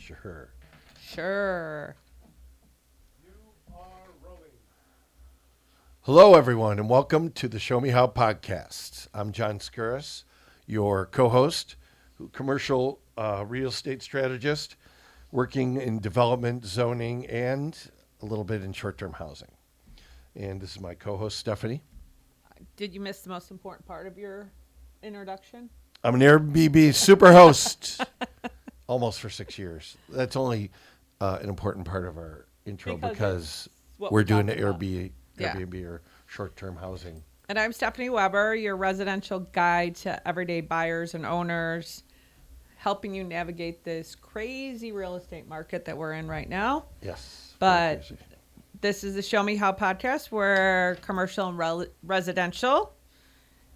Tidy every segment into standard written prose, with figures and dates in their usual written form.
Sure. Sure. You are rolling. Hello, everyone, and welcome to the Show Me How podcast. I'm John Skuris, your co-host, commercial real estate strategist, working in development, zoning, and a little bit in short-term housing. And this is my co-host, Stephanie. Did you miss the most important part of your introduction? I'm an Airbnb super host, almost for 6 years. That's only an important part of our intro because what we're we're doing the talking about. Airbnb or short-term housing. And I'm Stephanie Weber, your residential guide to everyday buyers and owners, helping you navigate this crazy real estate market that we're in right now. Yes. But very crazy. this is the Show Me How podcast where commercial and residential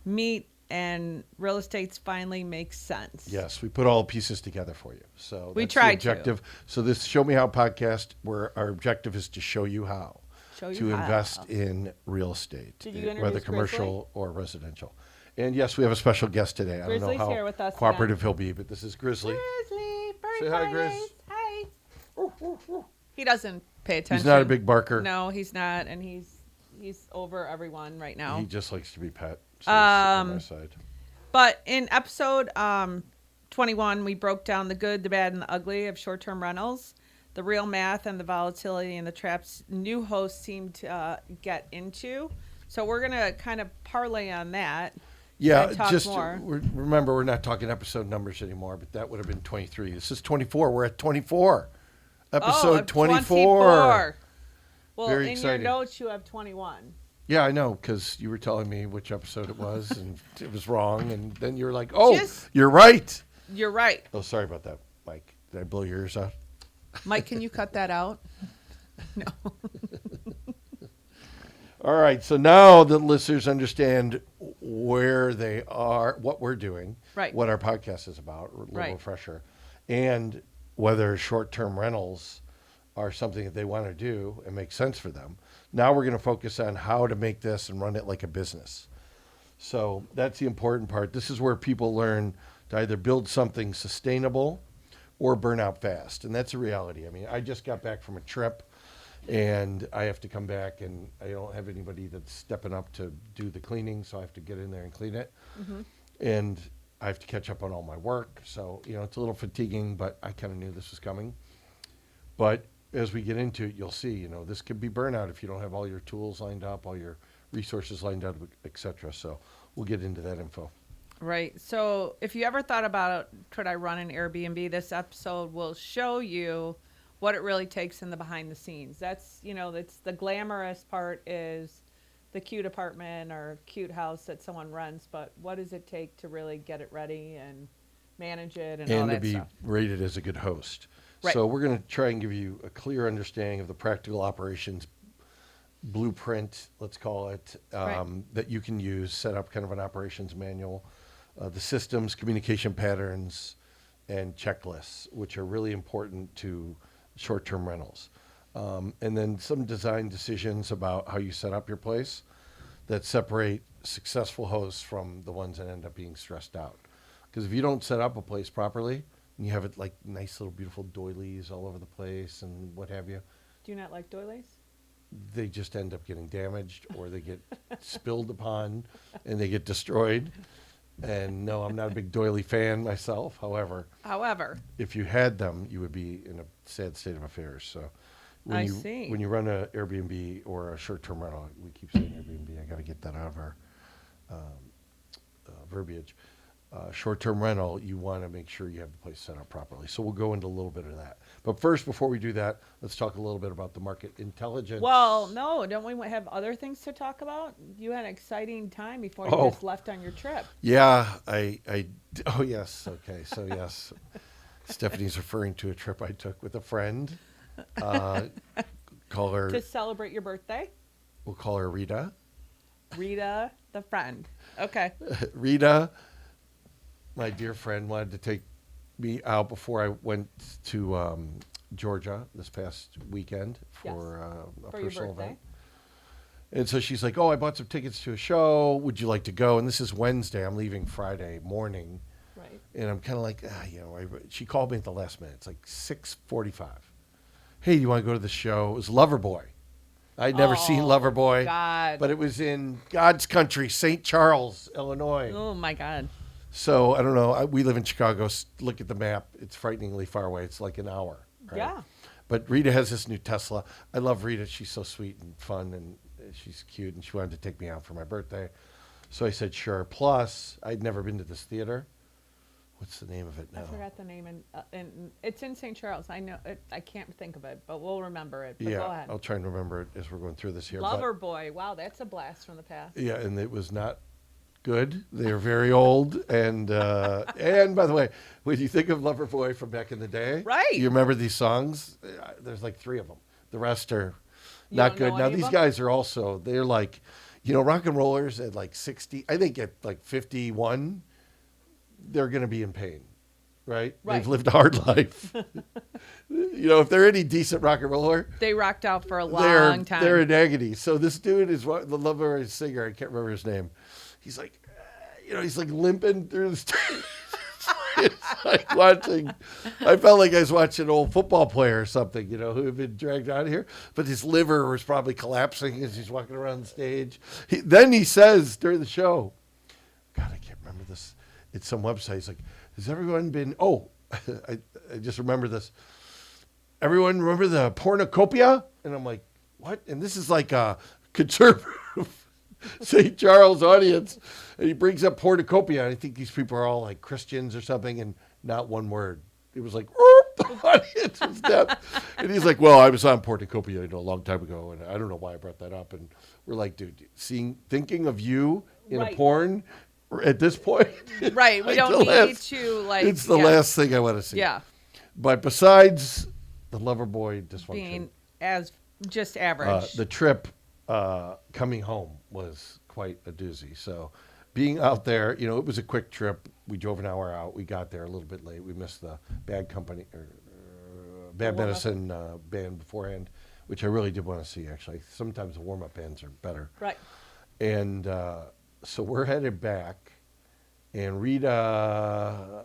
meet and real estates finally make sense. Yes, we put all the pieces together for you. So We that's tried the objective. So this Show Me How podcast, where our objective is to show you how Show you to how. invest in real estate, Did you whether introduce commercial or residential. And yes, we have a special guest today. I don't Grizzly's know here how with us cooperative he'll be, but this is Grizzly. Grizzly, bird Say hi, Fridays. Grizz. Hi. He doesn't pay attention. He's not a big barker. No, he's not, and he's over everyone right now. He just likes to be pet. So he's on my side. But in episode 21, we broke down the good, the bad, and the ugly of short-term rentals, the real math and the volatility and the traps new hosts seem to get into. So we're going to kind of parlay on that. Yeah, and talk just more. remember, we're not talking episode numbers anymore, but that would have been 23. This is 24. We're at 24. Episode 24. Well, Very in exciting. your notes, you have 21. Yeah, I know, because you were telling me which episode it was, and it was wrong, and then you're like, oh, you're right. You're right. Oh, sorry about that, Mike. Did I blow your ears out? Mike, can you cut that out? No. All right, so now the listeners understand where they are, what we're doing, Right. what our podcast is about, a little Right. refresher, and whether short-term rentals are something that they want to do and make sense for them. Now we're going to focus on how to make this and run it like a business. So that's the important part. This is where people learn to either build something sustainable or burn out fast. And that's a reality. I mean, I just got back from a trip and I have to come back and I don't have anybody that's stepping up to do the cleaning. So I have to get in there and clean it. Mm-hmm. And I have to catch up on all my work. So, it's a little fatiguing, but I kind of knew this was coming. But as we get into it, you'll see, this could be burnout if you don't have all your tools lined up, all your resources lined up, et cetera. So we'll get into that info. Right. So if you ever thought about, could I run an Airbnb, this episode will show you what it really takes in the behind the scenes. That's, that's the glamorous part is the cute apartment or cute house that someone rents, but what does it take to really get it ready and manage it and all And to that be stuff? rated as a good host. Right. So we're going to try and give you a clear understanding of the practical operations blueprint, let's call it, Right. that you can use, set up kind of an operations manual, the systems, communication patterns, and checklists, which are really important to short-term rentals. And then some design decisions about how you set up your place that separate successful hosts from the ones that end up being stressed out. Because if you don't set up a place properly, and you have it like nice little beautiful doilies all over the place and what have you, Do you not like doilies? they just end up getting damaged or they get spilled upon and they get destroyed. And no, I'm not a big doily fan myself. However, if you had them, you would be in a sad state of affairs. So I see. when you run an Airbnb or a short-term rental, we keep saying Airbnb. I got to get that out of our verbiage. Short-term rental, you want to make sure you have the place set up properly. So we'll go into a little bit of that. But first, before we do that, let's talk a little bit about the market intelligence. Well, no, don't we have other things to talk about? You had an exciting time before you just left on your trip. Yeah, oh, yes. Okay, so yes. Stephanie's referring to a trip I took with a friend. Call her. To celebrate your birthday? We'll call her Rita. Rita, the friend. Okay. Rita, my dear friend, wanted to take me out before I went to Georgia this past weekend for a For your personal birthday. event. And so she's like, oh, I bought some tickets to a show. Would you like to go? And this is Wednesday. I'm leaving Friday morning. Right. Right. And I'm kind of like, she called me at the last minute. It's like 6:45. Hey, do you want to go to the show? It was Loverboy. I'd never seen Loverboy, God. but it was in God's country, St. Charles, Illinois. Oh my God. So I don't know. We live in Chicago. Look at the map. It's frighteningly far away. It's like an hour. Right? Yeah. But Rita has this new Tesla. I love Rita. She's so sweet and fun, and she's cute, and she wanted to take me out for my birthday. So I said, sure. Plus, I'd never been to this theater. What's the name of it now? I forgot the name, and it's in St. Charles. I know it, I can't think of it, but we'll remember it. But go Yeah, ahead. I'll try and remember it as we're going through this here. Lover Boy. Wow, that's a blast from the past. Yeah, and it was not good. They're very old, and by the way, when you think of Loverboy from back in the day, Right. You remember these songs? There's like 3 of them. The rest are You not don't good. know Now any of these them? guys are also they're like, rock and rollers at like 60. I think at like 51, they're going to be in pain. Right? Right. They've lived a hard life. If they're any decent rock and roller, They rocked out for a long time. they're in agony. So this dude is the lover singer. I can't remember his name. He's like, he's like limping through the stage. It's like watching. I felt like I was watching an old football player or something, who had been dragged out of here. But his liver was probably collapsing as he's walking around the stage. Then he says during the show, God, I can't remember this. It's some website. He's like, has everyone been? Oh, I just remember this. Everyone remember the pornocopia? And I'm like, what? And this is like a conservative St. Charles audience. And he brings up pornocopia. And I think these people are all like Christians or something, and not one word. It was like, the audience was deaf. And he's like, well, I was on pornocopia a long time ago, and I don't know why I brought that up. And we're like, dude, thinking of you in Right. a porn at this point. Right. We like don't the need last- to like. It's the yeah. last thing I want to see. Yeah. But besides the Loverboy dysfunction, Being as just average. the trip coming home was quite a doozy. So being out there, it was a quick trip. We drove an hour out. We got there a little bit late. We missed the Bad Company or Bad warm-up. Medicine band beforehand, which I really did want to see, actually. Sometimes the warm-up bands are better. right. And so we're headed back, and Rita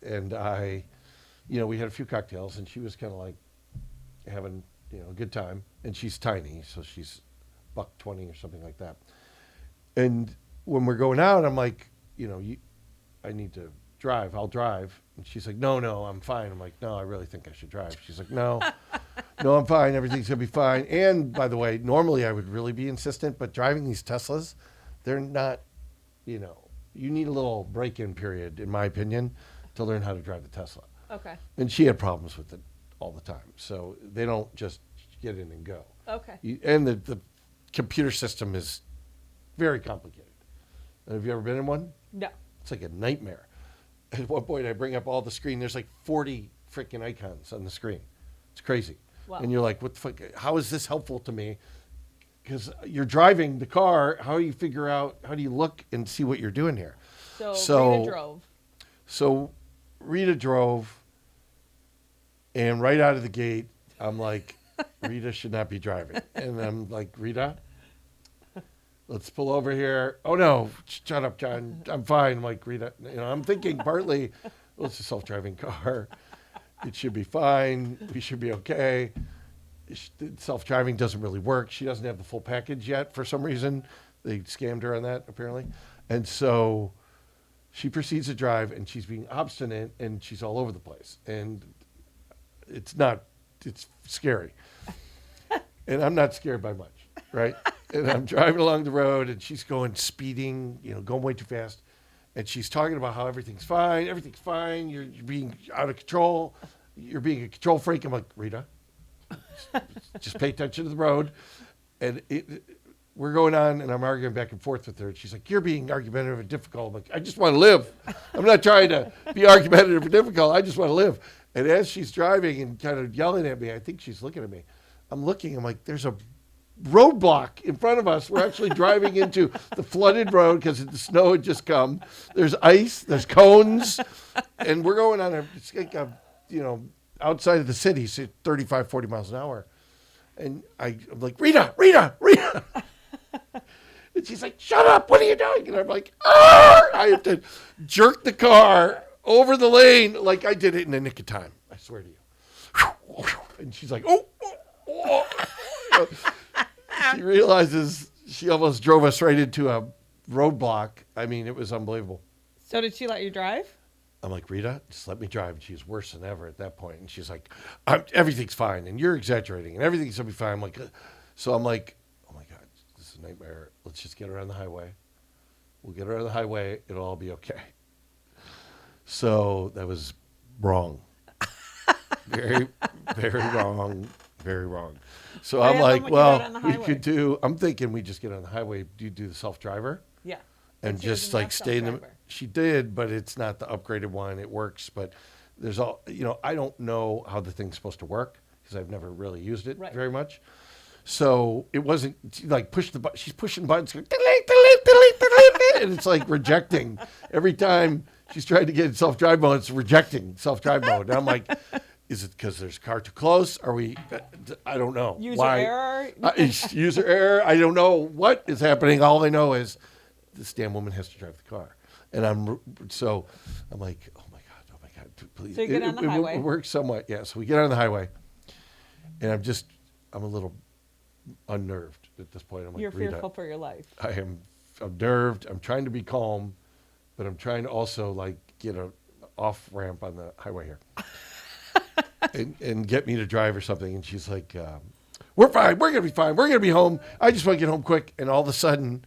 and I, we had a few cocktails, and she was kind of like having, a good time. And she's tiny, so she's $120 or something like that. And when we're going out, I'm like, I need to drive. I'll drive. And she's like, no, I'm fine. I'm like, no, I really think I should drive. She's like, no, I'm fine. Everything's going to be fine. And by the way, normally I would really be insistent, but driving these Teslas, they're not, you need a little break-in period, in my opinion, to learn how to drive the Tesla. Okay. And she had problems with it all the time. So they don't just get in and go. Okay. And the computer system is very complicated. Have you ever been in one? No. It's like a nightmare. At one point, I bring up all the screen. There's like 40 freaking icons on the screen. It's crazy. Wow. And you're like, what the fuck? How is this helpful to me? Because you're driving the car. How do you look and see what you're doing here? So Rita drove. So Rita drove, and right out of the gate, I'm like, Rita should not be driving. And I'm like, Rita, let's pull over here. Oh, no, shut up, John. I'm fine. I'm like, Rita, I'm thinking partly, well, it's a self-driving car. It should be fine. We should be okay. Self-driving doesn't really work. She doesn't have the full package yet for some reason. They scammed her on that, apparently. And so she proceeds to drive, and she's being obstinate, and she's all over the place. And it's scary. And I'm not scared by much, right? And I'm driving along the road, and she's speeding, going way too fast. And she's talking about how everything's fine. Everything's fine. You're being out of control. You're being a control freak. I'm like, Rita, just pay attention to the road. And we're going on, and I'm arguing back and forth with her. And she's like, you're being argumentative and difficult. I'm like, I just want to live. I'm not trying to be argumentative or difficult. I just want to live. And as she's driving and kind of yelling at me, I think she's looking at me. I'm like, there's a roadblock in front of us. We're actually driving into the flooded road because the snow had just come. There's ice, there's cones, and we're going on outside of the city, so 35, 40 miles an hour. And I'm like, Rita. And she's like, shut up, what are you doing? And I'm like, "Arr!" I have to jerk the car over the lane like I did it in the nick of time. I swear to you. And she's like, oh, oh, oh. She realizes she almost drove us right into a roadblock. I mean, it was unbelievable. So did she let you drive? I'm like, Rita, just let me drive. And she's worse than ever at that point. And she's like, everything's fine. And you're exaggerating. And everything's going to be fine. I'm like, so I'm like, oh my God, this is a nightmare. Let's just get her on the highway. We'll get her on the highway. It'll all be okay. So that was wrong. Very, very wrong. Very wrong. So I'm like, well, we could do, I'm thinking we just get on the highway. Do you do the self-driver? Yeah. And just like stay in the, she did, but it's not the upgraded one. It works, but there's all, I don't know how the thing's supposed to work because I've never really used it very much. So it wasn't like push the button. She's pushing buttons going, delete, delete, delete, delete, and it's like rejecting every time she's trying to get in self-drive mode. It's rejecting self-drive mode. And I'm like, is it because there's a car too close? Are we, I don't know. User error? User error. I don't know what is happening. All I know is this damn woman has to drive the car. And I'm like, oh my God, please. So you get on the highway. It works somewhat, yeah. So we get on the highway. And I'm a little unnerved at this point. I'm like, You're Rita, fearful for your life. I'm nerved. I'm trying to be calm, but I'm trying to also like get a off ramp on the highway here. and get me to drive or something. And she's like, we're fine. We're going to be fine. We're going to be home. I just want to get home quick. And all of a sudden,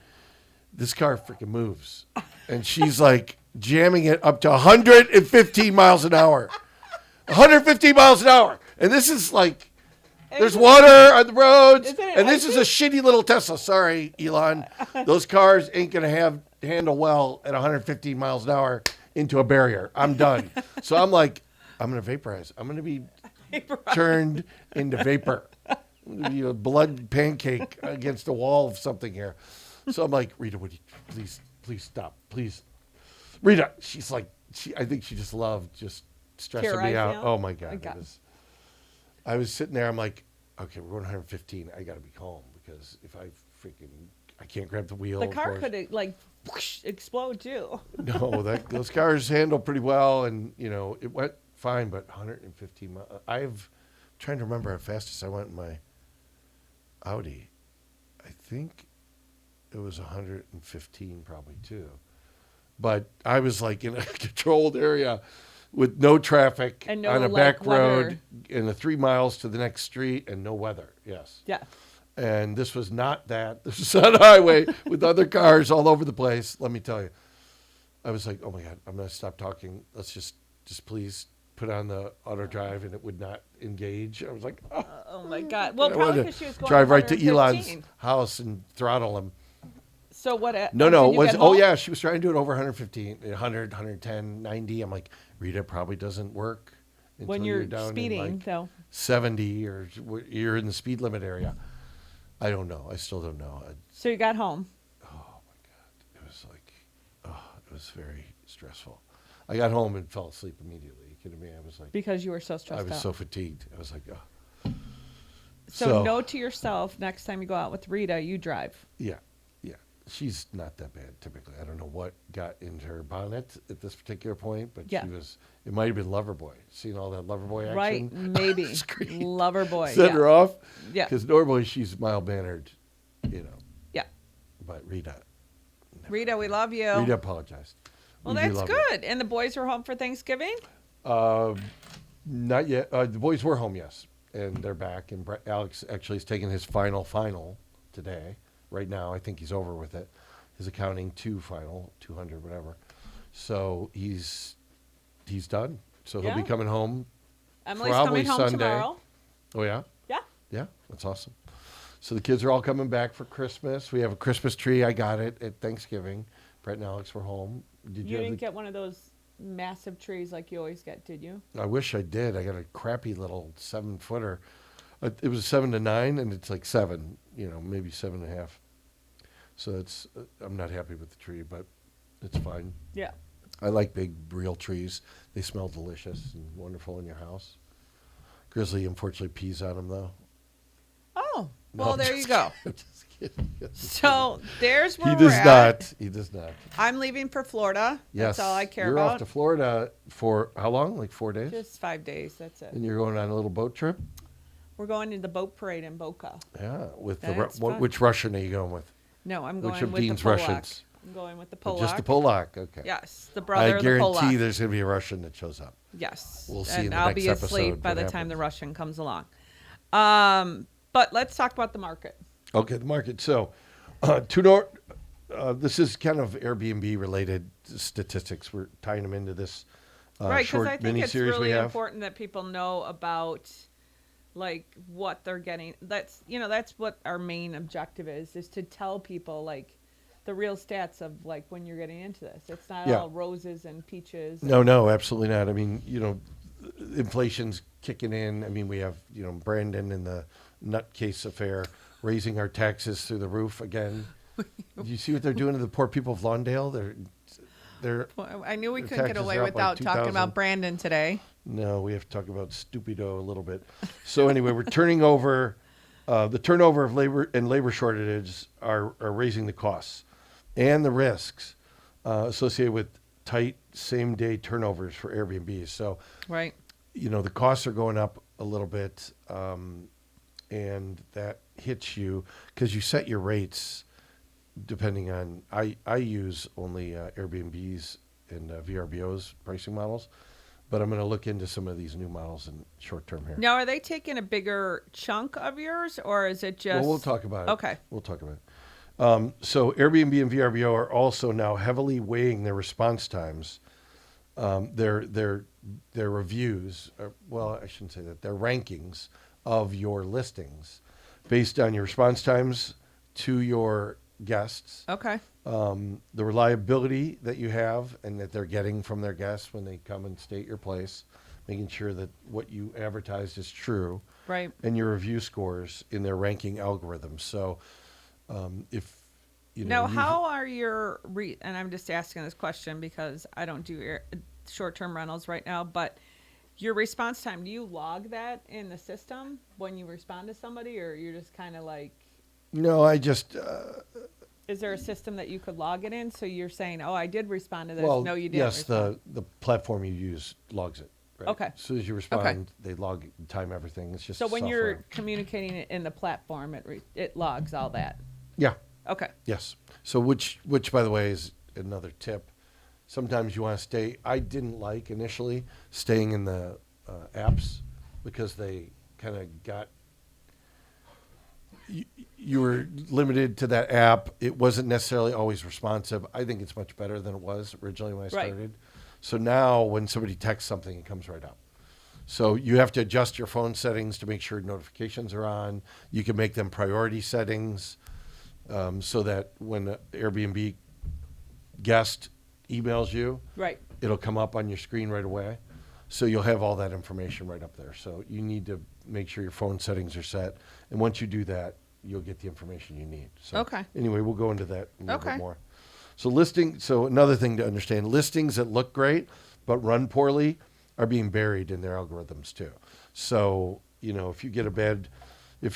this car freaking moves. And she's like jamming it up to 115 miles an hour. 115 miles an hour. And this is like, there's water on the roads. And this is a shitty little Tesla. Sorry, Elon. Those cars ain't going to handle well at 115 miles an hour into a barrier. I'm done. So I'm like, I'm going to vaporize. I'm going to be turned into vapor. I'm going to be a blood pancake against the wall of something here. So I'm like, Rita, would you please stop, please. Rita, she's like, I think she just loved just stressing me out. Oh my God. I was sitting there. I'm like, okay, we're going 115. I got to be calm because if I can't grab the wheel. The car could like whoosh, explode too. No, those cars handle pretty well. And it went fine, but 115 miles. I'm trying to remember how fastest I went in my Audi. I think it was 115 probably too. But I was like in a controlled area with no traffic and no, on a like, back road and the 3 miles to the next street and no weather. Yes. Yeah. And this was not that. This was on a highway with other cars all over the place. Let me tell you. I was like, oh my God, I'm going to stop talking. Let's just please put on the auto drive, and it would not engage. I was like, oh my God. Well, probably because she was going drive right to 115. Elon's house and throttle him. So what? No. Yeah, she was trying to do it over 115, 100, 110, 90. I'm like, Rita, it probably doesn't work until when you're down speeding, in like though. 70 or you're in the speed limit area. I don't know. I still don't know. So you got home. Oh my God, it was like, it was very stressful. I got home and fell asleep immediately. Are you kidding me? I was like, because you were so stressed out. I was so fatigued. I was like, oh. So note to yourself, next time you go out with Rita, you drive. Yeah. She's not that bad typically. I don't know what got into her bonnet at this particular point, but she was. It might have been Loverboy. Seen all that Loverboy action, right? Maybe Loverboy set her off. Yeah, because normally she's mild mannered, Yeah, but Rita, we love you. Rita apologized. Well, that's good. And the boys were home for Thanksgiving. Not yet. The boys were home, yes, and they're back. And Alex actually is taking his final today. Right now, I think he's over with it. His accounting 2 final, 200, whatever. So he's done. So he'll be coming home. Emily's probably coming home Sunday. tomorrow. Oh yeah. Yeah. Yeah, that's awesome. So the kids are all coming back for Christmas. We have a Christmas tree. I got it at Thanksgiving. Brett and Alex were home. You didn't get one of those massive trees like you always get, did you? I wish I did. I got a crappy little 7-footer. It was 7 to 9, and it's like 7. Maybe 7.5. So I'm not happy with the tree, but it's fine. Yeah. I like big, real trees. They smell delicious and wonderful in your house. Grizzly, unfortunately, pees on them, though. Oh, No, well, I'm there just you go. kidding. Just kidding. So there's where He we're does at. not. He does not. I'm leaving for Florida. Yes. That's all I care You're about. off to Florida for how long? Like 4 days? Just 5 days. That's it. And you're going on a little boat trip? We're going to the boat parade in Boca. Yeah. With That's fun. which Russian are you going with? No, I'm Which going of with Dean's the Polak. Russians? I'm going with the Oh, Polak. just the Polak. Okay. Yes, the I brother of the guarantee Polak. there's going to be a Russian that shows up. Yes. We'll see and in the I'll next be asleep episode by what the time happens. the Russian comes along. But let's talk about the market. Okay, the market. So, this is kind of Airbnb related statistics. We're tying them into this Right, because short I think mini it's series we really have. important that people know about like what they're getting. That's what our main objective is to tell people like the real stats of like when you're getting into this. It's not Yeah. all roses and peaches. No, absolutely not. I mean, inflation's kicking in. I mean, we have, Brandon and the nutcase affair raising our taxes through the roof again. Do you see what they're doing to the poor people of Lawndale? They're Well, I knew we the couldn't get taxes away are up like without talking 2,000. about Brandon today. No, we have to talk about stupido a little bit. So anyway, we're turning over the turnover of labor and labor shortages are raising the costs and the risks associated with tight same day turnovers for Airbnbs. So, Right. the costs are going up a little bit, and that hits you because you set your rates depending on. I use only Airbnbs and VRBOs pricing models. But I'm going to look into some of these new models in short term here. Now, are they taking a bigger chunk of yours, or is it just? Well, we'll talk about it. Okay. We'll talk about it. So Airbnb and VRBO are also now heavily weighing their response times, their reviews. Well, I shouldn't say that. Their rankings of your listings based on your response times to your guests. Okay. The reliability that you have and that they're getting from their guests when they come and stay at your place, making sure that what you advertised is true, Right. and your review scores in their ranking algorithms. So, if Now, how are your and I'm just asking this question because I don't do short-term rentals right now, but your response time, do you log that in the system when you respond to somebody, or you're just kind of like, no, I just is there a system that you could log it in? So you're saying, oh, I did respond to this. well, No, you didn't. yes, respond. the platform you use logs it. Right? Okay. As soon as you respond, they log time everything. It's just So when software. you're communicating it in the platform, it logs all that. yeah. Okay. Yes. So which by the way is another tip. Sometimes you want to stay. I didn't like initially staying in the apps because they kind of got you were limited to that app. It wasn't necessarily always responsive. I think it's much better than it was originally when I Right. started. So now when somebody texts something, it comes right up. So you have to adjust your phone settings to make sure notifications are on. You can make them priority settings. So that when an Airbnb guest emails you, Right. it'll come up on your screen right away. So you'll have all that information right up there. So you need to make sure your phone settings are set. And once you do that, you'll get the information you need. So Okay. anyway, we'll go into that a little Okay. bit more. So another thing to understand, listings that look great but run poorly are being buried in their algorithms too. So, if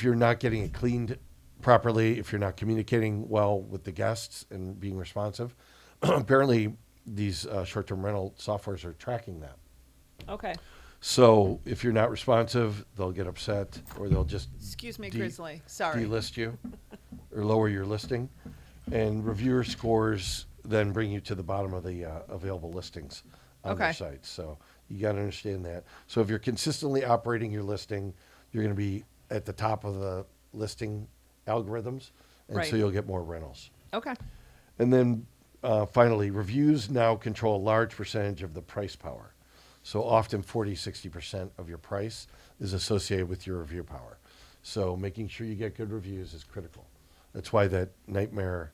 you're not getting it cleaned properly, if you're not communicating well with the guests and being responsive, apparently these short-term rental softwares are tracking that. Okay. So if you're not responsive, they'll get upset or they'll just Excuse me, Grizzly. Sorry. delist you or lower your listing. And reviewer scores then bring you to the bottom of the available listings on their Okay. site. So you got to understand that. So if you're consistently operating your listing, you're going to be at the top of the listing algorithms, and Right. so you'll get more rentals. Okay. And then finally, reviews now control a large percentage of the price power. So often 40-60% of your price is associated with your review power. So making sure you get good reviews is critical. That's why that nightmare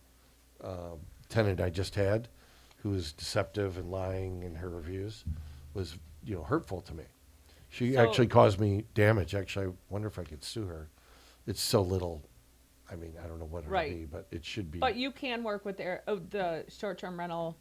tenant I just had, who was deceptive and lying in her reviews, was hurtful to me. She So- actually caused me damage. Actually, I wonder if I could sue her. It's so little. I mean, I don't know what it'll Right. be, but it should be. But you can work with the short-term rental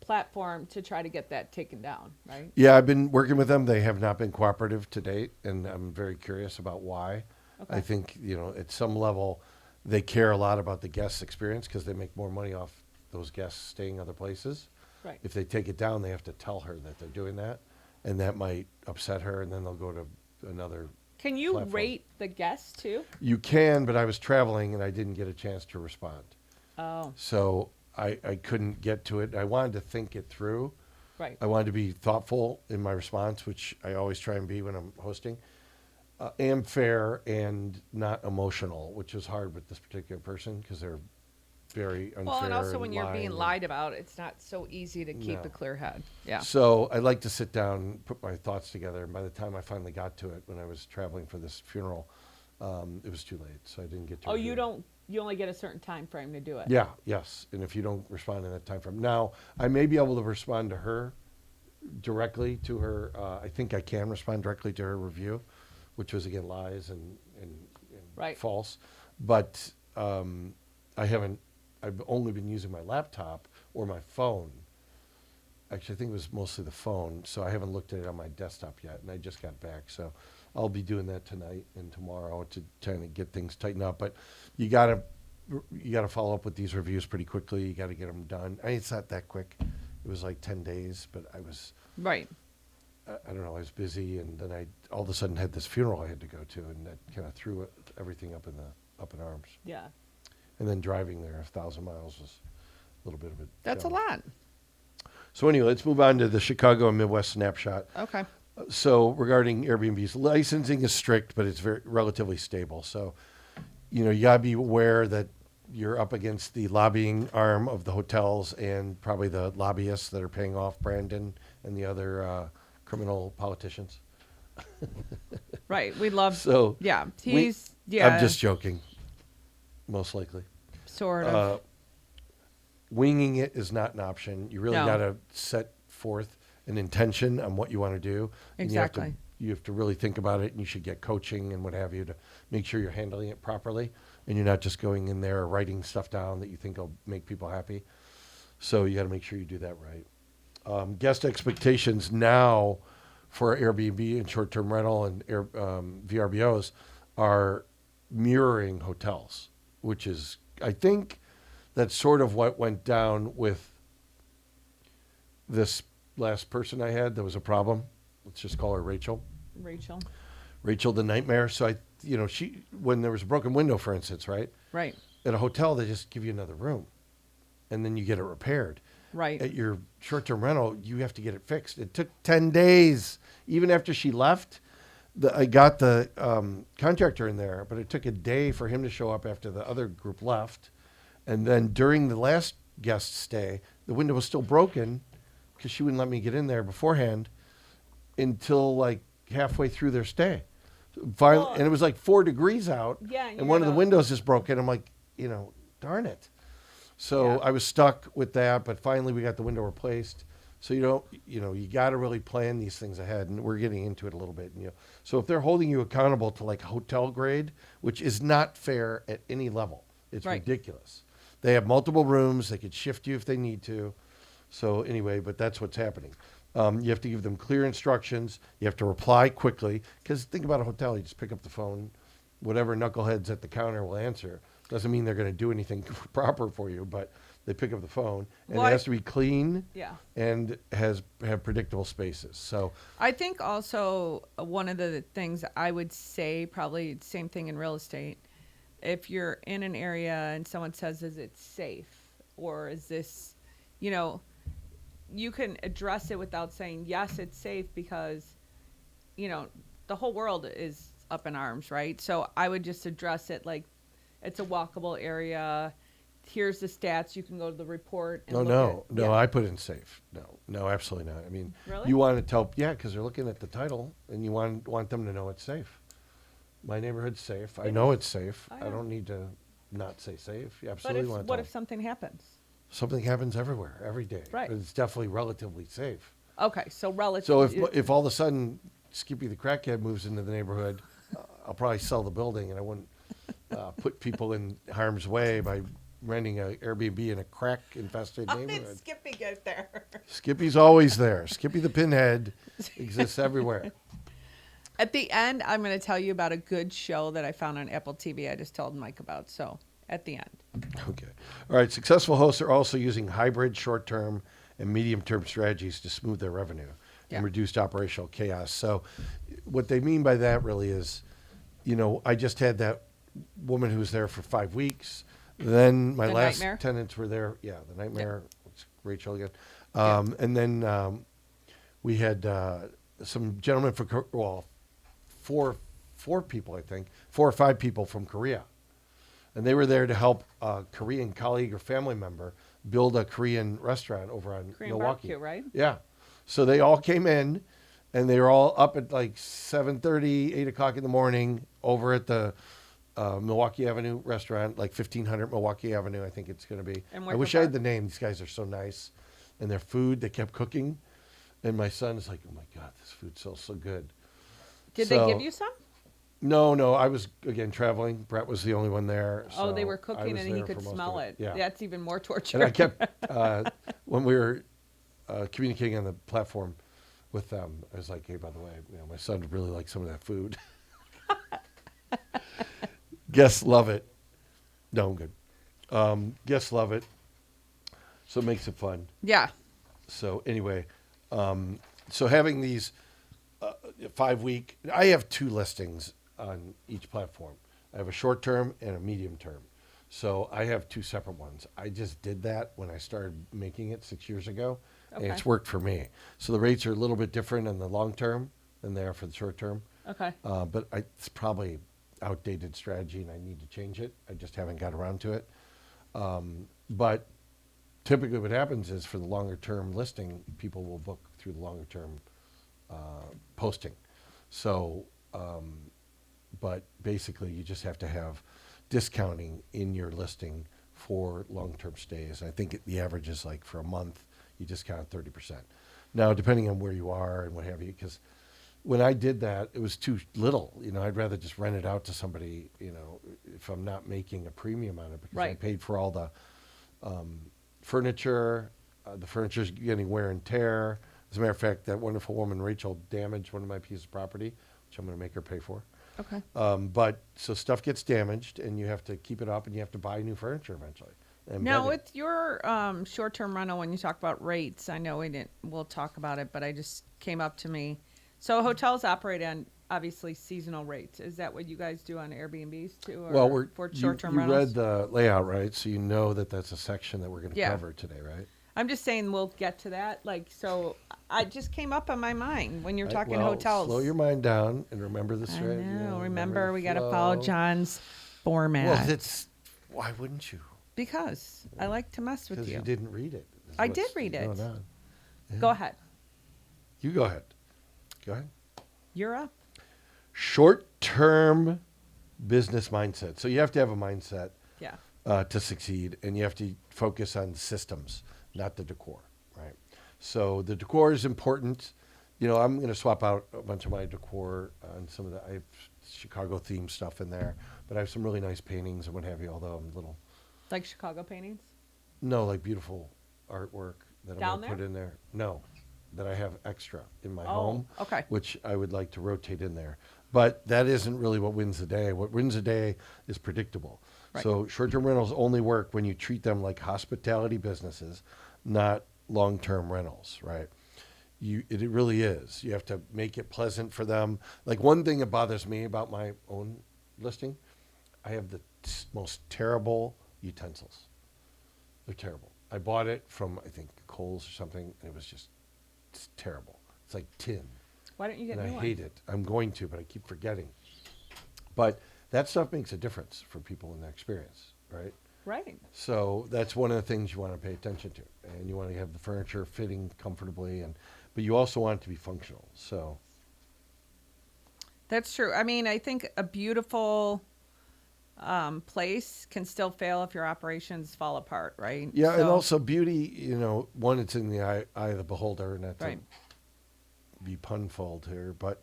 platform to try to get that taken down, right? Yeah, I've been working with them. They have not been cooperative to date, and I'm very curious about why. I Okay. think, at some level, they care a lot about the guest experience because they make more money off those guests staying other places. Right. If they take it down, they have to tell her that they're doing that, and that might upset her, and then they'll go to another Can you platform. rate the guests too? You can, but I was traveling and I didn't get a chance to respond. Oh, So I couldn't get to it. I wanted to think it through. right. I wanted to be thoughtful in my response, which I always try and be when I'm hosting. Am fair and not emotional, which was hard with this particular person because they're very unfair. Well, and also when you're lying being and- lied about, it's not so easy to keep No. a clear head. Yeah. So I like to sit down, put my thoughts together, and by the time I finally got to it, when I was traveling for this funeral, it was too late, so I didn't get to. Oh, review you it. don't. You only get a certain time frame to do it. Yeah, yes, and if you don't respond in that time frame, now I may be able to respond to her directly to her. I think I can respond directly to her review, which was again lies and Right. false, but I haven't. I've only been using my laptop or my phone. Actually, I think it was mostly the phone, so I haven't looked at it on my desktop yet, and I just got back, so I'll be doing that tonight and tomorrow to trying to get things tightened up. But you gotta follow up with these reviews pretty quickly. You gotta get them done. I mean, it's not that quick. It was like 10 days, but I was Right. I don't know. I was busy, and then I all of a sudden had this funeral I had to go to, and that kind of threw everything up in arms. Yeah. And then driving there 1,000 miles was a little bit of a That's a challenge. lot. So anyway, let's move on to the Chicago and Midwest snapshot. Okay. So regarding Airbnb's licensing is strict, but it's very relatively stable. So, you gotta be aware that you're up against the lobbying arm of the hotels and probably the lobbyists that are paying off Brandon and the other criminal politicians. Right. We love. So Yeah. we- He's. Yeah. I'm just joking, most likely. sort of. Winging it is not an option. You really No. got to set forth an intention on what you want to do. And Exactly. You have to really think about it, and you should get coaching and what have you to make sure you're handling it properly, and you're not just going in there writing stuff down that you think will make people happy. So you got to make sure you do that right. Guest expectations now for Airbnb and short-term rental and VRBOs are mirroring hotels, which is, I think, that's sort of what went down with this last person I had. There was a problem. Let's just call her Rachel. Rachel. Rachel the nightmare. So she, when there was a broken window, for instance, right? Right. At a hotel, they just give you another room, and then you get it repaired. Right. At your short-term rental, you have to get it fixed. It took 10 days. Even after she left, I got the contractor in there, but it took a day for him to show up after the other group left. And then during the last guest stay, the window was still broken because she wouldn't let me get in there beforehand until like halfway through their stay. Finally, Well, and it was like 4 degrees out, Yeah, and and you one of the gotta- windows is broken. I'm like, darn it. So Yeah. I was stuck with that, but finally we got the window replaced. So you got to really plan these things ahead, and we're getting into it a little bit. So if they're holding you accountable to like hotel grade, which is not fair at any level, it's Right. ridiculous. They have multiple rooms; they could shift you if they need to. So anyway, but that's what's happening. You have to give them clear instructions. You have to reply quickly because think about a hotel: you just pick up the phone, whatever knuckleheads at the counter will answer. Doesn't mean they're going to do anything proper for you, but they pick up the phone, and Well, it has to be clean Yeah. and have predictable spaces. So I think also one of the things I would say, probably the same thing in real estate, if you're in an area and someone says, is it safe? Or is this, you can address it without saying, yes, it's safe because, the whole world is up in arms, right? So I would just address it like it's a walkable area. Here's the stats. You can go to the report. And no, look at, I put in safe. No, absolutely not. I mean, Really? you want to tell, because they're looking at the title, and you want them to know it's safe. My neighborhood's safe. I know it's safe. I I know. don't need to not say safe. You But absolutely want to what tell if something happens? something happens everywhere, every day. Right. But it's definitely relatively safe. Okay, so relative. So if all of a sudden Skippy the crackhead moves into the neighborhood, I'll probably sell the building, and I wouldn't put people in harm's way by renting an Airbnb in a crack-infested How did neighborhood. Skippy get there? Skippy's always there. Skippy the pinhead exists everywhere. At the end, I'm going to tell you about a good show that I found on Apple TV. I just told Mike about. So at the end. Okay. All right. Successful hosts are also using hybrid short-term and medium-term strategies to smooth their revenue Yeah. and reduce operational chaos. So what they mean by that really is, I just had that woman who was there for 5 weeks. Then my The last nightmare? tenants were there. Yeah, the nightmare. It's Rachel again. Yeah. And then we had some gentlemen four people, I think, 4 or 5 people from Korea. And they were there to help a Korean colleague or family member build a Korean restaurant over on Korean Milwaukee. barbecue, right? Yeah. So they all came in, and they were all up at like 7:30, 8 o'clock in the morning over at the Milwaukee Avenue restaurant, like 1500 Milwaukee Avenue, I think it's going to be. And I where's wish the I bar? had the name. These guys are so nice. And their food, they kept cooking. And my son is like, oh my God, this food smells so good. Did So- they give you some? No. I was, again, traveling. Brett was the only one there. Oh, they so were I cooking was and he there could for most smell of it. Yeah. That's even more torture. And I kept, when we were communicating on the platform with them, I was like, hey, by the way, my son would really like some of that food. Guests love it. No, I'm good. Guests love it. So it makes it fun. Yeah. So anyway, so having these 5-week, I have 2 listings on each platform. I have a short term and a medium term. So I have 2 separate ones. I just did that when I started making it 6 years ago, and Okay. it's worked for me. So the rates are a little bit different in the long term than they are for the short term. Okay. But it's probably outdated strategy, and I need to change it. I just haven't got around to it. But typically what happens is for the longer term listing, people will book through the longer term posting. So, but basically you just have to have discounting in your listing for long-term stays. I think the average is like for a month, you discount 30%. Now, depending on where you are and what have you, because when I did that, it was too little. I'd rather just rent it out to somebody, if I'm not making a premium on it, because I Right. paid for all the furniture. The furniture's getting wear and tear. As a matter of fact, that wonderful woman, Rachel, damaged one of my pieces of property, which I'm going to make her pay for. Okay. But so stuff gets damaged, and you have to keep it up, and you have to buy new furniture eventually. And Now, bedding. with your short-term rental, when you talk about rates, I know we'll talk about it, but I just came up to me. So hotels operate on obviously seasonal rates. Is that what you guys do on Airbnbs too? Or Well, for you short-term read rentals? the layout, right? So you know that that's a section that we're going to Yeah. cover today, right? I'm just saying we'll get to that. So I just came up on my mind when you're talking Well, hotels. slow your mind down and remember the I strategy. know. the Remember, we got to follow flow. John's format. Well, why wouldn't you? Because I like to mess with Because you. you didn't read it. is I what's did read it. going on. Yeah. Go ahead. You go ahead. Go ahead. You're up. Short-term business mindset. So you have to have a mindset Yeah. to succeed, and you have to focus on systems, not the decor, right? So the decor is important. I'm going to swap out a bunch of my decor on some of I have Chicago themed stuff in there, but I have some really nice paintings and what have you, although I'm a little, Like Chicago paintings? no, like beautiful artwork that I'm Down going to put there? in there. No, that I have extra in my Oh, home, okay. which I would like to rotate in there. But that isn't really what wins the day. What wins the day is predictable. Right. So short-term rentals only work when you treat them like hospitality businesses, not long-term rentals, right? It really is. You have to make it pleasant for them. Like one thing that bothers me about my own listing, I have the most terrible utensils. They're terrible. I bought it from, I think, Kohl's or something, and it's terrible. It's like tin. Why don't you get And I new hate ones? it. I'm going to, but I keep forgetting. But that stuff makes a difference for people in their experience, right? Right. So that's one of the things you want to pay attention to, and you want to have the furniture fitting comfortably, but you also want it to be functional. So That's true. I mean, I think a beautiful place can still fail if your operations fall apart, right? yeah, and So- also beauty. One, it's in the eye of the beholder, and not to Right. be punfold here, but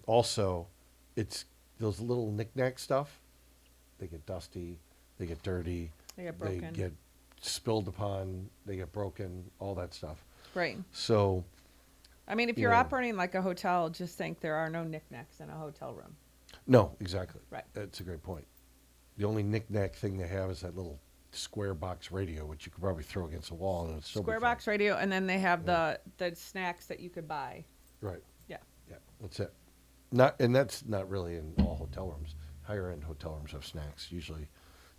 also it's those little knick-knack stuff. They get dusty, they get dirty, They get they broken. get spilled upon, they get broken, all that stuff. Right. So I mean, if you you're know, operating like a hotel, just think there are no knickknacks in a hotel room. no, exactly. Right. That's a great point. The only knick-knack thing they have is that little square box radio, which you could probably throw against a wall and it'd still be Square fine. box radio, and then they have Yeah. the snacks that you could buy. Right. Yeah. Yeah, that's it. Not, and that's not really in all hotel rooms. Higher end hotel rooms have snacks. Usually,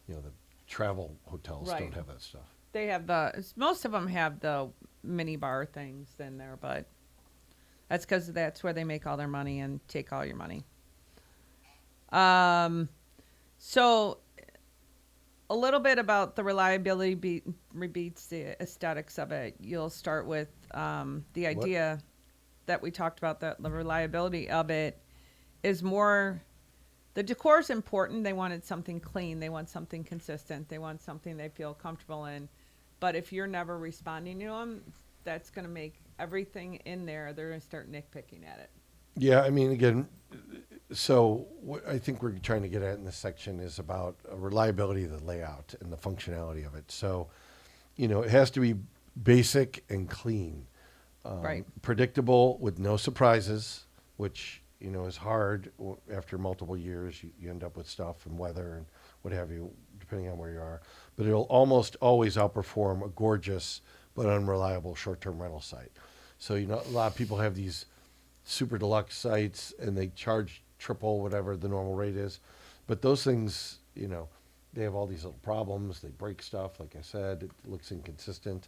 the travel hotels Right. don't have that stuff. They have most of them have the mini bar things in there, but that's because that's where they make all their money and take all your money. So a little bit about the reliability beats the aesthetics of it. You'll start with the idea that we talked about, that the reliability of it is more. The decor is important. They wanted something clean. They want something consistent. They want something they feel comfortable in. But if you're never responding to them, that's going to make everything in there, they're going to start nitpicking at it. Yeah, I mean, again, so what I think we're trying to get at in this section is about reliability of the layout and the functionality of it. So, it has to be basic and clean, Right. predictable with no surprises, which is hard after multiple years. You end up with stuff and weather and what have you, depending on where you are. But it'll almost always outperform a gorgeous but unreliable short-term rental site. So a lot of people have these super deluxe sites and they charge triple whatever the normal rate is, but those things, they have all these little problems. They break stuff, like I said. It looks inconsistent.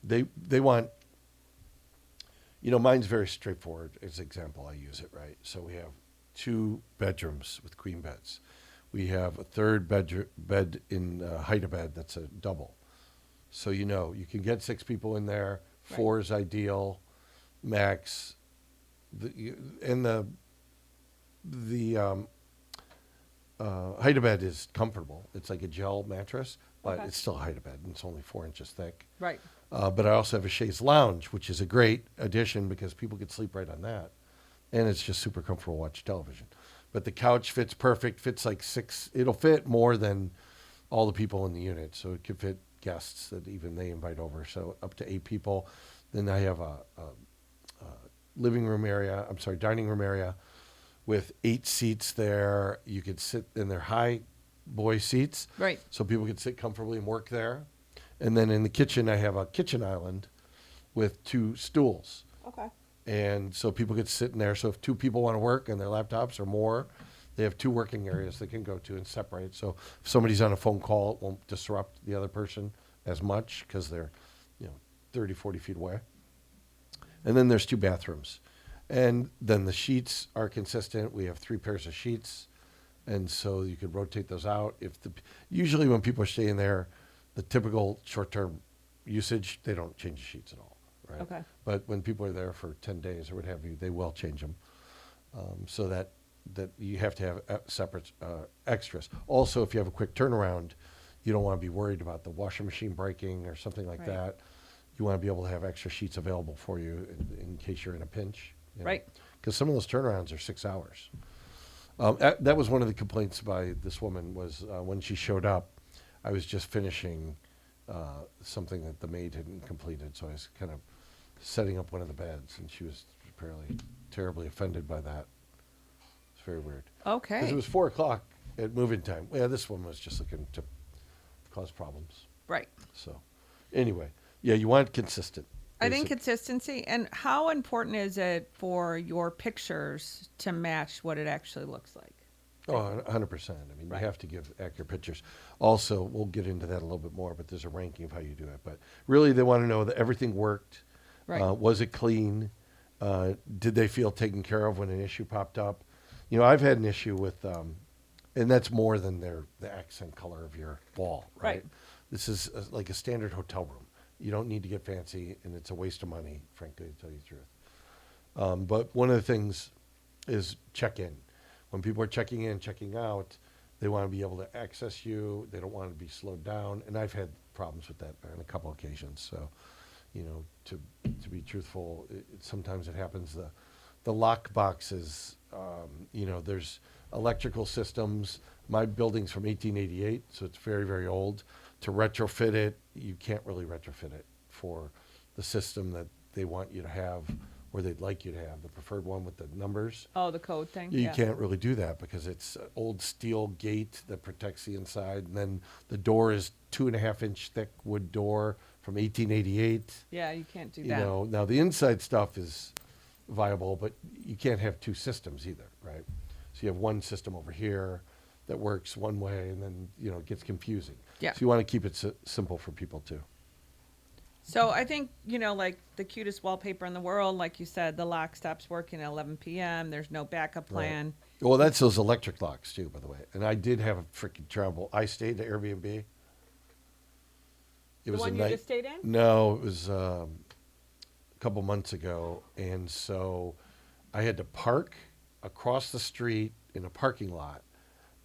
They want. Mine's very straightforward. As an example, I use it, right? So we have 2 bedrooms with queen beds. We have a third bed in height of bed that's a double. So you can get 6 people in there. 4 is ideal, max. The height of bed is comfortable. It's like a gel mattress, but Okay. it's still a height of bed, and it's only 4 inches thick. Right. But I also have a chaise lounge, which is a great addition because people could sleep right on that. And it's just super comfortable to watch television. But the couch fits perfect, fits like 6. It'll fit more than all the people in the unit. So it could fit guests that even they invite over. So up to 8 people. Then I have a dining room area with 8 seats there. You could sit in their high boy seats. Right. So people could sit comfortably and work there. And then in the kitchen, I have a kitchen island with 2 stools. Okay. And so people could sit in there. So if 2 people want to work on their laptops or more, they have 2 working areas they can go to and separate. So if somebody's on a phone call, it won't disrupt the other person as much because they're, 30, 40 feet away. And then there's 2 bathrooms. And then the sheets are consistent. We have 3 pairs of sheets. And so you could rotate those out. Usually when people are staying there, the typical short-term usage, they don't change the sheets at all, right? Okay. But when people are there for 10 days or what have you, they will change them. So that you have to have separate extras. Also, if you have a quick turnaround, you don't want to be worried about the washing machine breaking or something like Right. that. You want to be able to have extra sheets available for you in case you're in a pinch. Right. Because some of those turnarounds are 6 hours. That was one of the complaints by this woman was when she showed up, I was just finishing something that the maid hadn't completed. So I was kind of setting up one of the beds, and she was apparently terribly offended by that. It's very weird. Okay. Because it was 4 o'clock at move-in time. Yeah, this one was just looking to cause problems. Right. So anyway, yeah, you want consistent. I think basic. consistency. And how important is it for your pictures to match what it actually looks like? Oh, 100%. I mean, Right. you have to give accurate pictures. Also, we'll get into that a little bit more, but there's a ranking of how you do it. But really, they want to know that everything worked. Right. Was it clean? Did they feel taken care of when an issue popped up? I've had an issue with, and that's more than the accent color of your wall, right? Right. This is like a standard hotel room. You don't need to get fancy, and it's a waste of money, frankly, to tell you the truth. But one of the things is check-in. When people are checking in, checking out, they want to be able to access you. They don't want to be slowed down. And I've had problems with that on a couple occasions. So, to be truthful, sometimes it happens. The lock boxes, there's electrical systems. My building's from 1888, so it's very, very old. To retrofit it, you can't really retrofit it for the system that they want you to have, or they'd like you to have, the preferred one with the numbers. Oh, the code thing. You Yeah. can't really do that because it's an old steel gate that protects the inside, and then the door is 2.5-inch thick wood door from 1888. Yeah, you can't do You that. know, now the inside stuff is viable, but you can't have two systems either, right? So you have one system over here that works one way, and then it gets confusing. Yeah. So you want to keep it simple for people too. So I think, like the cutest wallpaper in the world, like you said, the lock stops working at 11 p.m. There's no backup plan. Right. Well, that's those electric locks too, by the way. And I did have a freaking trouble. I stayed at Airbnb. It The was one a you night. just stayed in? No, it was a couple months ago, and so I had to park across the street in a parking lot.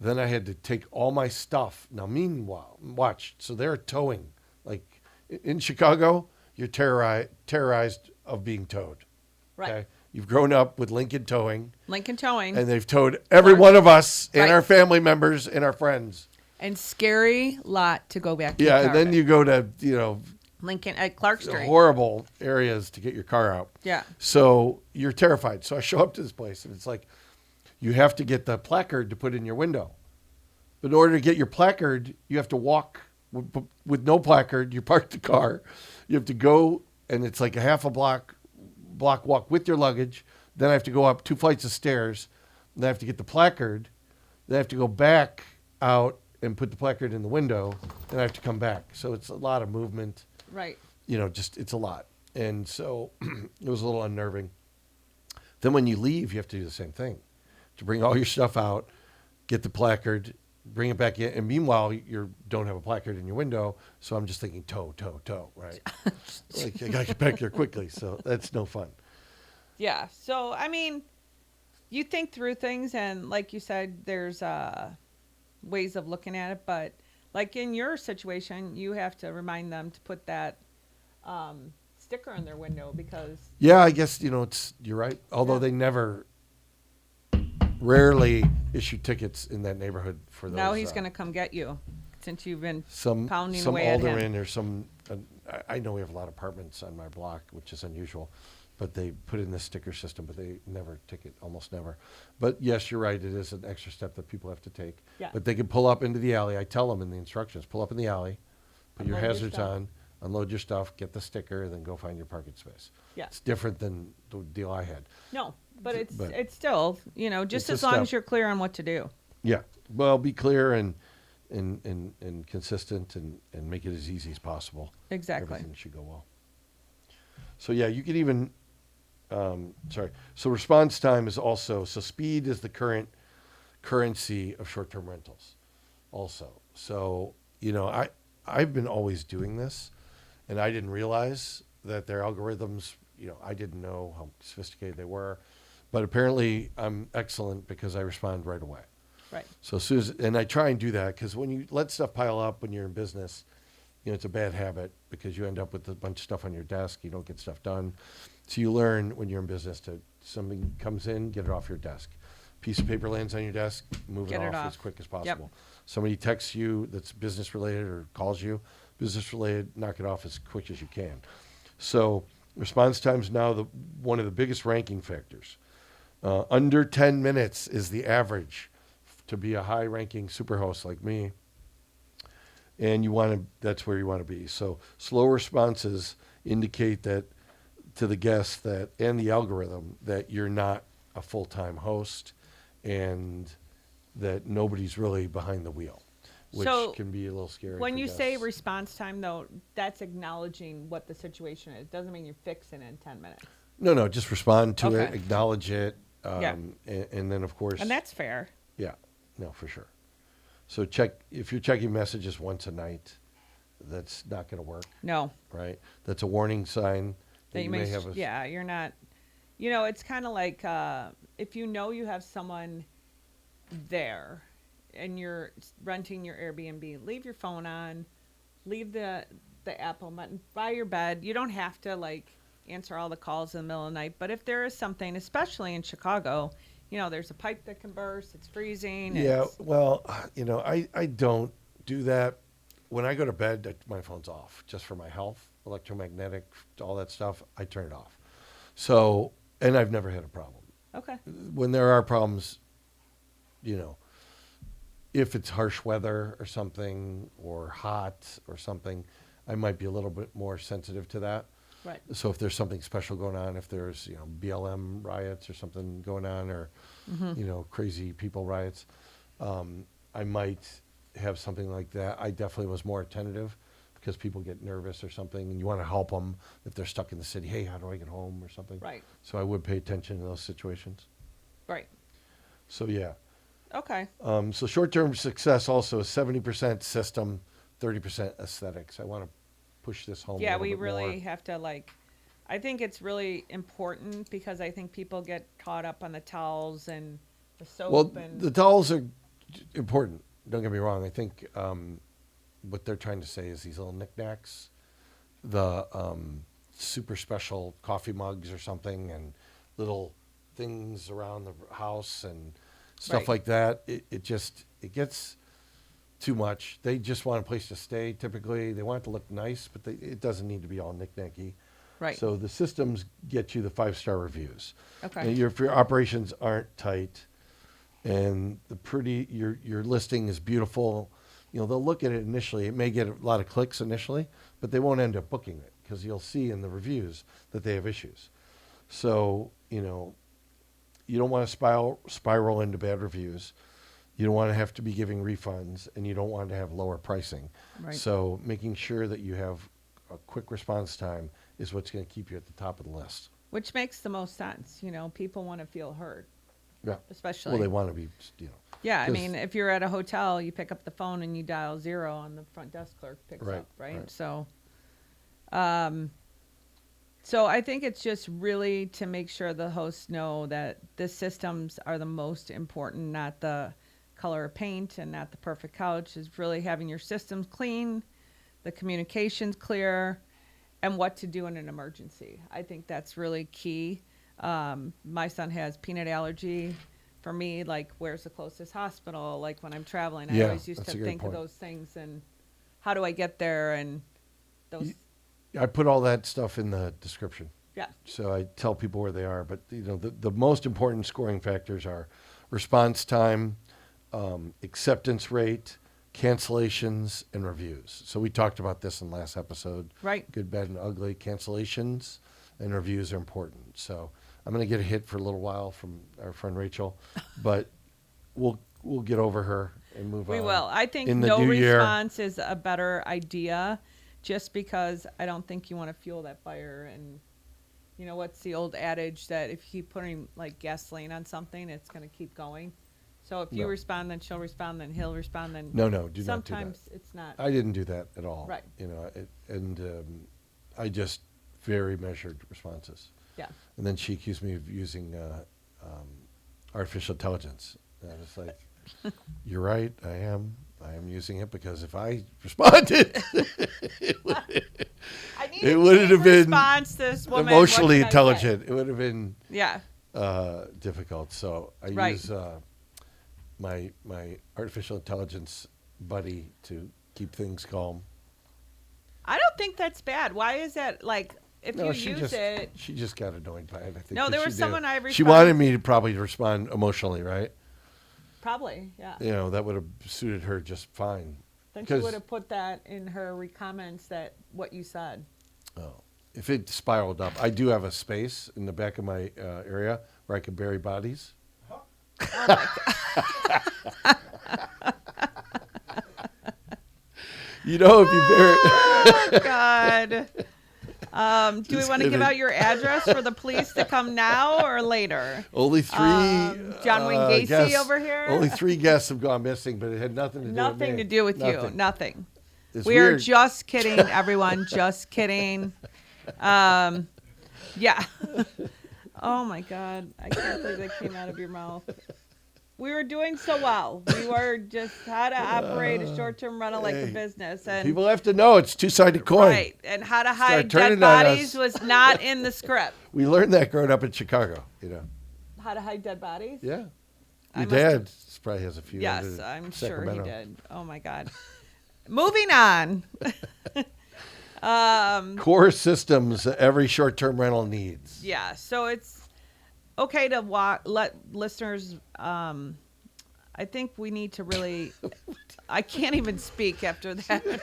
Then I had to take all my stuff. Now, meanwhile, watch. So they're towing. Like in Chicago, you're terrorized of being towed. Right. Okay? You've grown up with Lincoln Towing, Lincoln Towing. and they've towed every one of us and Right. our family members and our friends. And scary lot to go back to. Yeah, your and car then with. you go to Lincoln at Clark Street. horrible areas to get your car out. Yeah. So you're terrified. So I show up to this place, and it's like, you have to get the placard to put in your window. But in order to get your placard, you have to walk with no placard. You park the car. You have to go, and it's like a half a block walk with your luggage. Then I have to go up 2 flights of stairs. Then I have to get the placard. Then I have to go back out and put the placard in the window. Then I have to come back. So it's a lot of movement. Right. It's a lot. And so it was a little unnerving. Then when you leave, you have to do the same thing. To bring all your stuff out, get the placard, bring it back in. And meanwhile, you don't have a placard in your window. So I'm just thinking tow, right? Like, I got to get back there quickly. So that's no fun. Yeah. So, I mean, you think through things, and like you said, there's ways of looking at it. But like in your situation, you have to remind them to put that sticker in their window because. Yeah, I guess, you're right. Although Yeah. they rarely issue tickets in that neighborhood for those. Now he's going to come get you since you've been some pounding some away at him. alderman or some. I know we have a lot of apartments on my block, which is unusual, but they put in this sticker system, but they never ticket, almost never. But yes, you're right. It is an extra step that people have to take. Yeah. But they can pull up into the alley. I tell them in the instructions, pull up in the alley, put your Unload your hazards stuff. on, unload your stuff, get the sticker, then go find your parking space. Yeah. It's different than the deal I had. No, but it's But still, just it's a as long step. as you're clear on what to do. Yeah. Well, be clear and consistent and make it as easy as possible. Exactly. Everything should go well. So yeah, you could even, So response time is also, so speed is the current currency of short-term rentals also. So, I've been always doing this, and I didn't realize that their algorithms, I didn't know how sophisticated they were, but apparently I'm excellent because I respond right away. Right. So as soon as, and I try and do that because when you let stuff pile up when you're in business, it's a bad habit because you end up with a bunch of stuff on your desk. You don't get stuff done. So you learn when you're in business to, something comes in, get it off your desk. Piece of paper lands on your desk, move Get it it off off. as quick as possible. Somebody texts you that's business related or calls you business related, knock it off as quick as you can. So response time is now one of the biggest ranking factors. Under 10 minutes is the average to be a high-ranking superhost like me, and that's where you want to be. So slow responses indicate that to the guests and the algorithm that you're not a full-time host and that nobody's really behind the wheel, which So, can be a little scary. When for you say guests. response time, though, that's acknowledging what the situation is. Doesn't mean you're fixing it in 10 minutes. No, just respond to it, Okay. acknowledge it, Yeah. and then of course, And that's fair. yeah, no, for sure. So if you're checking messages once a night, that's not going to work, No. right? That's a warning sign that you may have a. Yeah, you're not. It's kind of like if you know you have someone there and you're renting your Airbnb, leave your phone on, leave the Apple button by your bed. You don't have to answer all the calls in the middle of the night. But if there is something, especially in Chicago, there's a pipe that can burst. It's freezing. Yeah, it's- well, I don't do that. When I go to bed, my phone's off just for my health. electromagnetic, all that stuff, I turn it off. So, and I've never had a problem. Okay. When there are problems, you know, if it's harsh weather or something, or hot or something, I might be a little bit more sensitive to that. Right. So if there's something special going on, if there's, you know, BLM riots or something going on, or, you know, crazy people riots, I might have something like that. I definitely was more attentive because people get nervous or something, and you want to help them if they're stuck in the city. Hey, how do I get home or something? Right. So I would pay attention to those situations. Right. So yeah. Okay. So short-term success also is 70% system, 30% aesthetics. I want to push this home. Yeah, a we little bit really more. have to I think it's really important because I think people get caught up on the towels and the soap Well, and the towels are important. Don't get me wrong. I think what they're trying to say is these little knickknacks, the super special coffee mugs or something, and little things around the house and stuff Right. like that. It gets too much. They just want a place to stay. Typically, they want it to look nice, but it doesn't need to be all knick-knacky. Right. So the systems get you the 5-star reviews. Okay. And if your operations aren't tight, and your listing is beautiful, you know, they'll look at it initially. It may get a lot of clicks initially, but they won't end up booking it because you'll see in the reviews that they have issues. So, you know, you don't want to spiral into bad reviews. You don't want to have to be giving refunds, and you don't want to have lower pricing. Right. So making sure that you have a quick response time is what's going to keep you at the top of the list. which makes the most sense. You know, people want to feel heard, Yeah. especially. Well, they want to be, you know. Yeah, I 'cause- mean, if you're at a hotel, you pick up the phone and you dial 0 and the front desk clerk picks Right, up, right? right. So I think it's just really to make sure the hosts know that the systems are the most important, not the color of paint and not the perfect couch. Is really having your systems clean, the communications clear, and what to do in an emergency. I think that's really key. My son has peanut allergy. For me, like, where's the closest hospital? Like, when I'm traveling, I Yeah, always used that's to a good think point. of those things and how do I get there and those. I put all that stuff in the description. Yeah. So I tell people where they are. But, you know, the most important scoring factors are response time, acceptance rate, cancellations, and reviews. So we talked about this in last episode. Right. Good, bad, and ugly. Cancellations and reviews are important. So I'm going to get a hit for a little while from our friend Rachel, but we'll get over her and move on. We will. I think in the no new year. response is a better idea just because I don't think you want to fuel that fire. And, you know, what's the old adage that if you keep putting, like, gasoline on something, it's going to keep going. So if you No. respond, then she'll respond, then he'll respond, then No, do not do that. sometimes it's not. I didn't do that at all. Right. You know, I just very measured responses. Yeah. And then she accused me of using artificial intelligence. And I was like, "You're right. I am using it because if I responded, I need It a wouldn't clean have been response to this woman. What emotionally can I say? intelligent. It would have been Yeah. difficult." So I Right. use my artificial intelligence buddy to keep things calm. I don't think that's bad. Why is that? Like, if No, you she use just it, she just got annoyed by it. I think. No, 'cause there she was someone I She responded- wanted me to probably respond emotionally, right? probably, yeah. You know, that would have suited her just fine. Then she Because- would have put that in her comments that what you said. Oh, if it spiraled up, I do have a space in the back of my area where I can bury bodies. You know, if you bury. Oh, God. Do we Just want to give kidding. out your address for the police to come now or later? Only three. John Wayne Gacy guests- over here? Only 3 guests have gone missing, but it had nothing to do with me. Nothing to do with you. Nothing. Nothing. It's We are weird. just kidding, everyone. Just kidding. Yeah. Oh my God. I can't believe that came out of your mouth. We were doing so well. We were just how to operate a short-term rental like a Hey, business, and People have to know it's two-sided coin. right, and how to hide turning dead on bodies us. was not in the script. We learned that growing up in Chicago. You know. How to hide dead bodies? Yeah. I Your must have- dad probably has a few. Yes, under I'm sure he Sacramento. did. Oh my God. Moving on. Core systems that every short-term rental needs. Yeah, so it's okay to let listeners. I think we need to really. I can't even speak after that.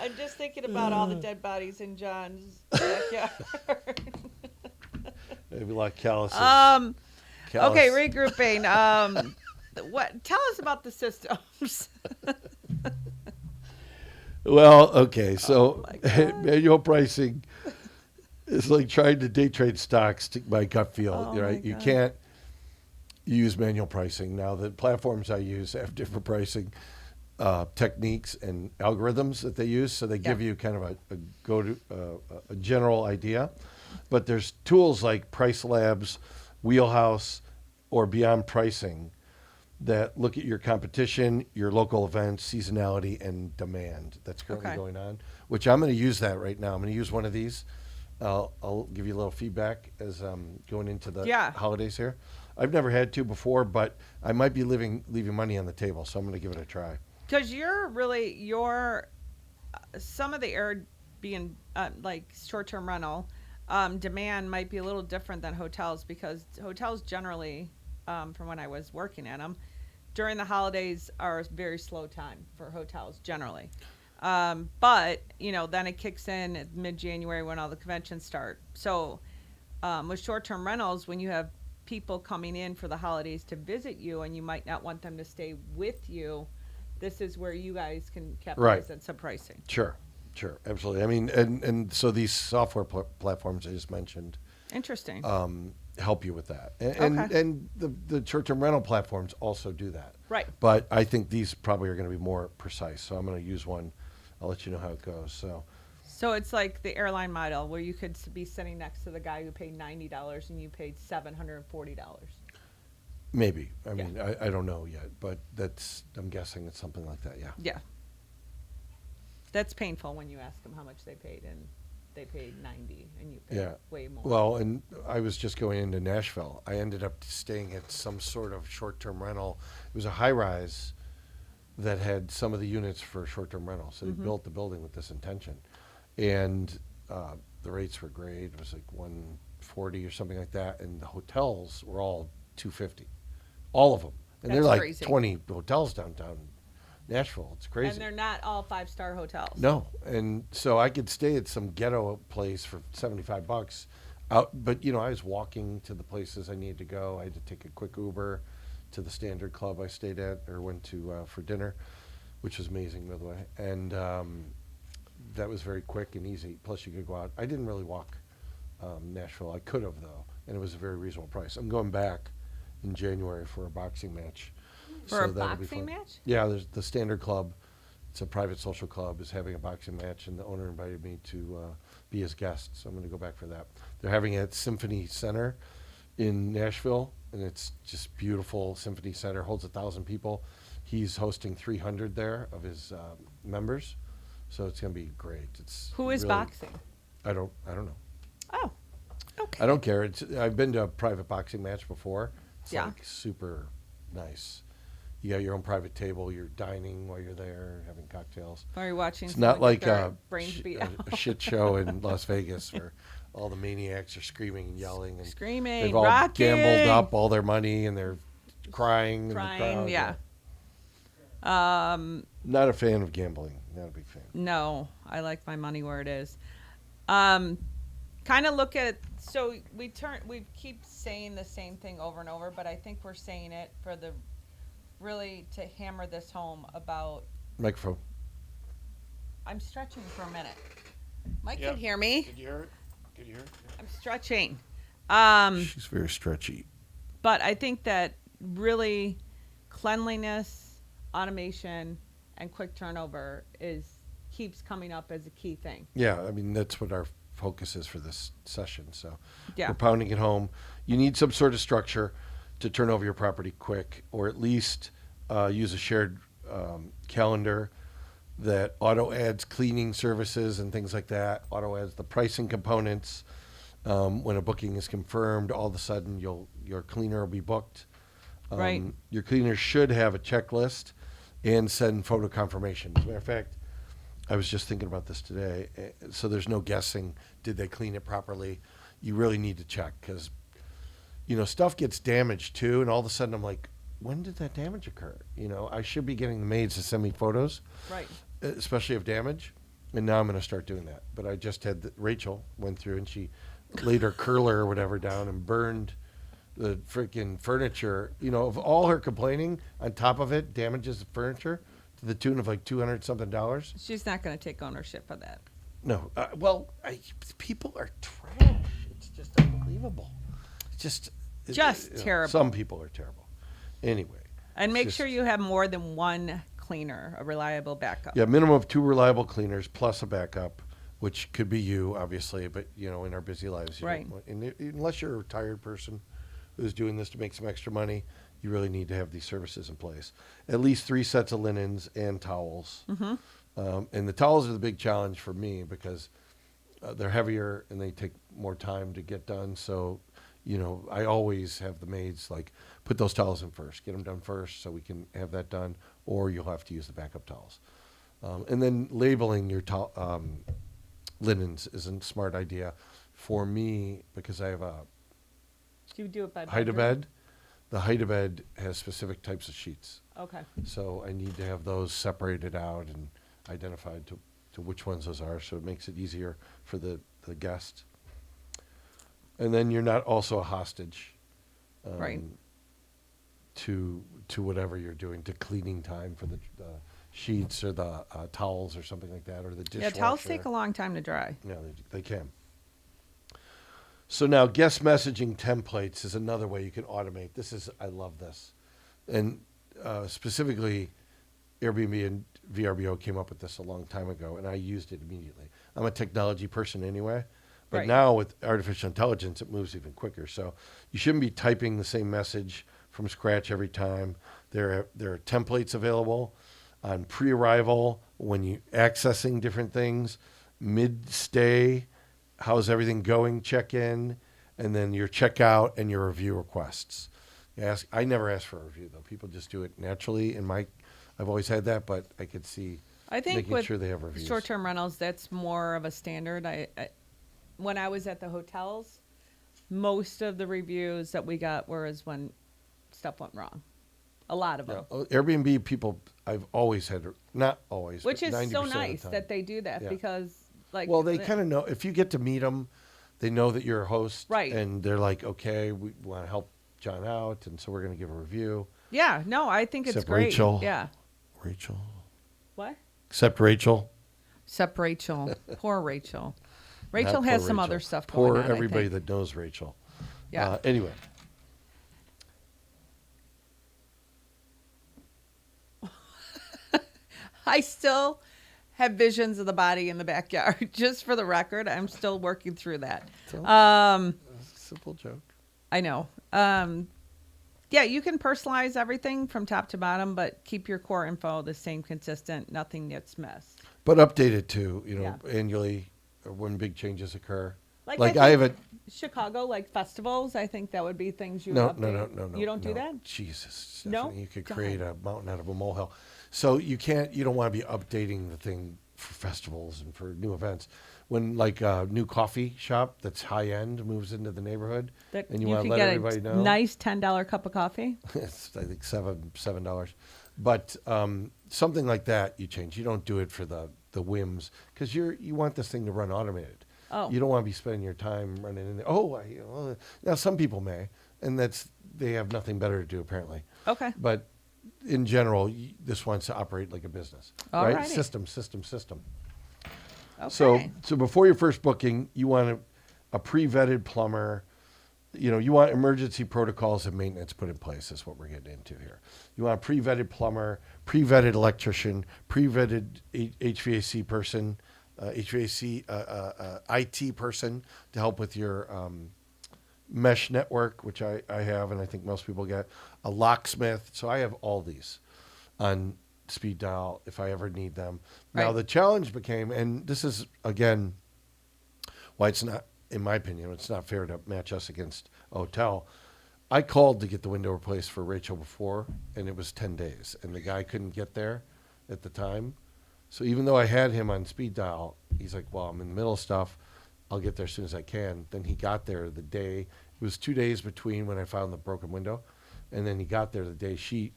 I'm just thinking about all the dead bodies in John's backyard. Maybe like calluses. Okay, regrouping. What? Tell us about the systems. Well, okay, so my God. manual pricing is like trying to day trade stocks to my gut feel. Oh, Right? my You God. can't use manual pricing. Now, the platforms I use have different pricing techniques and algorithms that they use, so they give Yeah. you kind of a general idea. But there's tools like Price Labs, Wheelhouse, or Beyond Pricing that look at your competition, your local events, seasonality, and demand that's currently Okay. going on, which I'm going to use that right now. I'm going to use one of these. I'll give you a little feedback as I'm going into the Yeah. holidays here. I've never had to before, but I might be leaving money on the table, so I'm going to give it a try. Because some of the Airbnb like short-term rental demand might be a little different than hotels because hotels generally, from when I was working at them, during the holidays are a very slow time for hotels generally. But then it kicks in at mid-January when all the conventions start. So with short-term rentals, when you have people coming in for the holidays to visit you and you might not want them to stay with you, this is where you guys can capitalize Right. on some pricing. Sure, absolutely. I mean, and so these software platforms I just mentioned Interesting. help you with that, and Okay. and the short-term rental platforms also do that. Right. But I think these probably are going to be more precise. So I'm going to use one. I'll let you know how it goes. So it's like the airline model where you could be sitting next to the guy who paid $90 and you paid $740. Maybe. I Yeah. mean, I don't know yet, but I'm guessing it's something like that. Yeah. Yeah. That's painful when you ask them how much they paid and they paid 90 and you paid Yeah. way more. Well, and I was just going into Nashville. I ended up staying at some sort of short-term rental. It was a high-rise that had some of the units for short-term rental. So they built the building with this intention, and the rates were great. It was like 140 or something like that, and the hotels were all 250, all of them. And they're That's like crazy. 20 hotels downtown Nashville. It's crazy. And they're not all 5-star hotels. No, and so I could stay at some ghetto place for $75 out, but I was walking to the places I needed to go. I had to take a quick Uber to the Standard Club I stayed at or went to for dinner, which was amazing, by the way, and that was very quick and easy. Plus, you could go out. I didn't really walk Nashville. I could have though, and it was a very reasonable price. I'm going back in January for a boxing match. For a that'll be boxing fun. match? Yeah, there's the Standard Club. It's a private social club, is having a boxing match, and the owner invited me to be his guest, so I'm going to go back for that. They're having it at Symphony Center in Nashville, and it's just beautiful. Symphony Center holds 1,000 people. He's hosting 300 there of his members, so it's going to be great. It's Who is really- boxing? I don't know. Oh, okay. I don't care. I've been to a private boxing match before. It's Yeah. like super nice. You got your own private table. You're dining while you're there, having cocktails. Are you watching? It's not someone like get their brains beat out? a shit show in Las Vegas where all the maniacs are screaming and yelling and Screaming, they've all rocking, gambled up all their money and they're crying in the crying. crowd. Yeah. Not a fan of gambling. Not a big fan. No, I like my money where it is. Kind of look at so we keep saying the same thing over and over, but I think we're saying it for the really to hammer this home about. Microphone. I'm stretching for a minute. Mike Yeah. can hear me. Can you hear it? Can you hear it? I'm stretching. She's very stretchy. But I think that really cleanliness, automation, and quick turnover keeps coming up as a key thing. Yeah, I mean, that's what our focus is for this session. So Yeah. we're pounding it home. You need some sort of structure to turn over your property quick, or at least use a shared calendar that auto adds cleaning services and things like that, auto adds the pricing components. When a booking is confirmed, all of a sudden your cleaner will be booked. Right. Your cleaner should have a checklist and send photo confirmation. As a matter of fact, I was just thinking about this today. So there's no guessing. Did they clean it properly? You really need to check because, stuff gets damaged too. And all of a sudden I'm like, when did that damage occur? I should be getting the maids to send me photos, Right. especially of damage. And now I'm going to start doing that. But I just had Rachel went through and she laid her curler or whatever down and burned the freaking furniture. Of all her complaining, on top of it, damages the furniture to the tune of like $200 something. She's not going to take ownership of that. No, people are trash. It's just unbelievable. It's just Terrible. Some people are terrible. Anyway, And it's make just- sure you have more than one cleaner, a reliable backup. Yeah, minimum of 2 reliable cleaners plus a backup, which could be you, obviously. But in our busy lives, Right. Unless you're a retired person who's doing this to make some extra money, you really need to have these services in place. At least 3 sets of linens and towels. Mm-hmm. And the towels are the big challenge for me because they're heavier and they take more time to get done. So, I always have the maids like put those towels in first, get them done first so we can have that done, or you'll have to use the backup towels. And then labeling your linens is a smart idea for me because I have a Do you do it by height of bedroom? bed. The height of bed has specific types of sheets. Okay. So I need to have those separated out and identified to which ones those are, so it makes it easier for the guest. And then you're not also a hostage, Right. to whatever you're doing, to cleaning time for the sheets or the towels or something like that, or the Yeah, dishwasher. towels take a long time to dry. Yeah, they can. So now guest messaging templates is another way you can automate. I love this. And specifically, Airbnb and VRBO came up with this a long time ago, and I used it immediately. I'm a technology person anyway, but Right. now with artificial intelligence, it moves even quicker. So you shouldn't be typing the same message from scratch every time. There are templates available on pre-arrival, when you accessing different things, mid-stay, how's everything going, check-in, and then your checkout and your review requests. I never ask for a review, though. People just do it naturally. I've always had that, but I could see I think making with sure they have reviews. short-term rentals, that's more of a standard. When I was at the hotels, most of the reviews that we got were as when stuff went wrong. A lot of them. Airbnb people, I've always had, not always, Which but is 90% so of the nice time. that they do that Yeah. because, like, Well, they kind of know. If you get to meet them, they know that you're a host. Right. And they're like, okay, we want to help John out, and so we're going to give a review. yeah, no, I think it's Except great. Rachel. Yeah. Rachel. What? Except Rachel. Except Rachel. Poor Rachel. Rachel Not has poor some Rachel. other stuff Poor going on. everybody I think. that knows Rachel. Yeah. Anyway. I still have visions of the body in the backyard. Just for the record, I'm still working through that. So, Um, simple joke. I know. Yeah, you can personalize everything from top to bottom, but keep your core info the same, consistent. Nothing gets missed. But update it too, Yeah. annually or when big changes occur. Like Like I I have a Chicago, like festivals, I think that would be things you no, update. no. You don't do no. that? Jesus, No? Stephanie, you could God. create a mountain out of a molehill. So you don't want to be updating the thing for festivals and for new events. When like a new coffee shop that's high end moves into the neighborhood, That and you want to can let get everybody a know, nice $10 cup of coffee. it's I think $7. But something like that you change. You don't do it for the whims because you want this thing to run automated. Oh. You don't want to be spending your time running in there. Now some people may, and they have nothing better to do apparently. Okay. But in general, this wants to operate like a business, right? Alrighty. System. Okay. So before your first booking, you want a pre-vetted plumber. You want emergency protocols and maintenance put in place. Is what we're getting into here. You want a pre-vetted plumber, pre-vetted electrician, pre-vetted HVAC person, HVAC IT person to help with your mesh network, which I have, and I think most people get, a locksmith. So I have all these on speed dial if I ever need them. Now Right. the challenge became, and this is again why it's not, in my opinion, it's not fair to match us against a hotel. I called to get the window replaced for Rachel before, and it was 10 days, and the guy couldn't get there at the time. So even though I had him on speed dial, he's like, well, I'm in the middle of stuff. I'll get there as soon as I can. Then he got there the day. It was 2 days between when I found the broken window, and then he got there the day she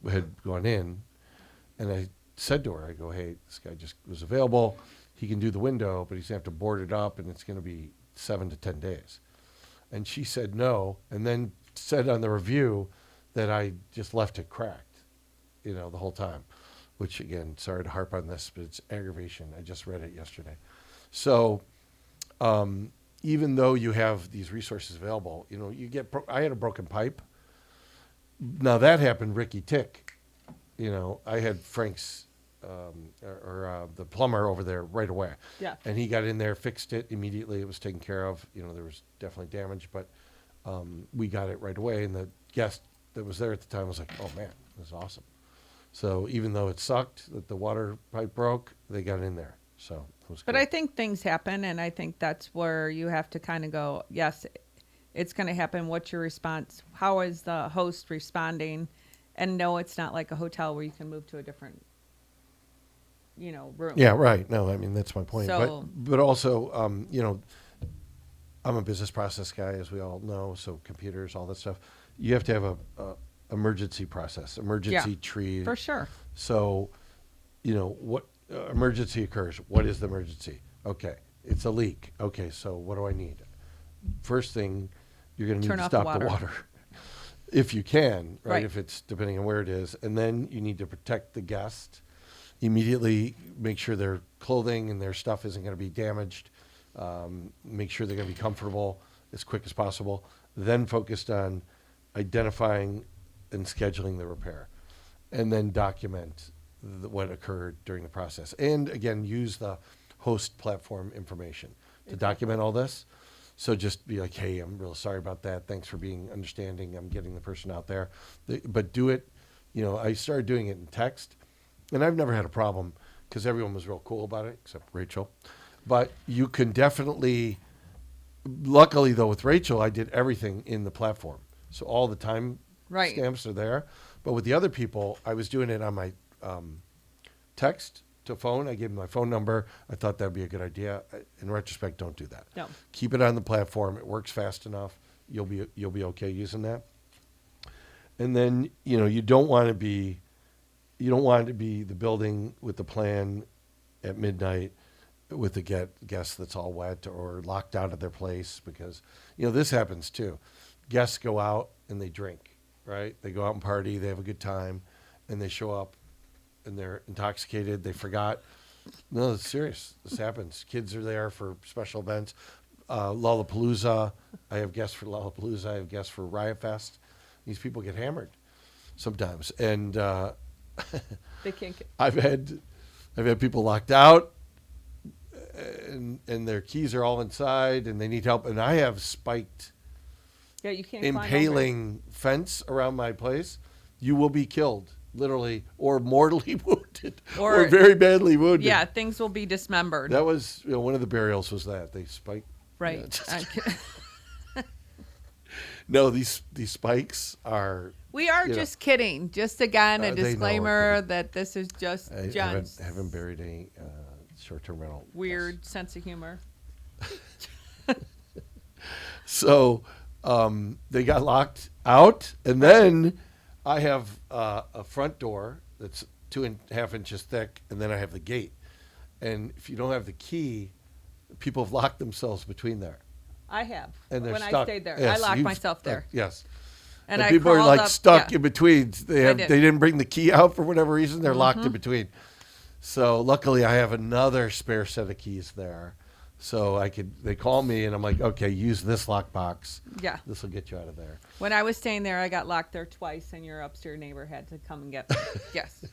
had gone in. And I said to her, I go, hey, this guy just was available. He can do the window, but he's going to have to board it up, and it's going to be 7 to 10 days. And she said no, and then said on the review that I just left it cracked, the whole time. Which, again, sorry to harp on this, but it's aggravation. I just read it yesterday. So even though you have these resources available, I had a broken pipe. Now, that happened Ricky Tick. I had Frank's the plumber over there right away. Yeah. And he got in there, fixed it immediately. It was taken care of. There was definitely damage, but we got it right away. And the guest that was there at the time was like, oh, man, this is awesome. So even though it sucked that the water pipe broke, they got in there. So it was good. But I think things happen, and I think that's where you have to kind of go, yes, it's going to happen. What's your response? How is the host responding? And no, it's not like a hotel where you can move to a different, room. Yeah, right. No, I mean, that's my point. So- But also, I'm a business process guy, as we all know, so computers, all that stuff. You have to have a emergency process, emergency tree. For sure. So, what emergency occurs? What is the emergency? Okay, it's a leak. Okay, so what do I need? First thing, you're going to need Turn to off the stop the water. water. If you can, right? Right. If it's depending on where it is. And then you need to protect the guest. Immediately make sure their clothing and their stuff isn't going to be damaged. Make sure they're going to be comfortable as quick as possible. Then focused on identifying and scheduling the repair. And then document what occurred during the process. And again, use the host platform information to document all this. So just be like, hey, I'm real sorry about that. Thanks for being understanding. I'm getting the person out there. But do it, I started doing it in text. And I've never had a problem because everyone was real cool about it, except Rachel. But you can definitely, luckily though, with Rachel, I did everything in the platform. So all the time Right. stamps are there. But with the other people, I was doing it on my text to phone. I gave them my phone number. I thought that would be a good idea. In retrospect, don't do that. No. Keep it on the platform. It works fast enough. You'll be okay using that. And then, you don't want to be the building with the plan at midnight with the guest that's all wet or locked out of their place because, this happens too. Guests go out and they drink, right? They go out and party, they have a good time, and they show up and they're intoxicated. They forgot. No, it's serious. This happens. Kids are there for special events. Lollapalooza. I have guests for Lollapalooza. I have guests for Riot Fest. These people get hammered sometimes. And They can't get. I've had people locked out and their keys are all inside and they need help. And I have spiked Yeah, you can't climb over. impaling fence around my place. You will be killed, literally, or mortally wounded, or very badly wounded. Yeah, things will be dismembered. That was one of the burials was that they spiked. Right. Yeah, just- no, these spikes are. We are just kidding. Just again, They a know we're disclaimer kidding. that this is just I John's haven't buried any short-term rental. weird sense of humor. So they got locked out, and then I have a front door that's 2.5 inches thick, and then I have the gate. And if you don't have the key, people have locked themselves between there, I have. and they're when stuck. I stayed there, Yes, I locked you've- myself there. yes, And I people are crawled like up, stuck yeah. in between. They did. didn't bring the key out for whatever reason. They're locked Mm-hmm. in between. So luckily, I have another spare set of keys there. So they call me and I'm like, okay, use this lockbox. Yeah. This will get you out of there. When I was staying there, I got locked there twice, and your upstairs neighbor had to come and get me. Yes.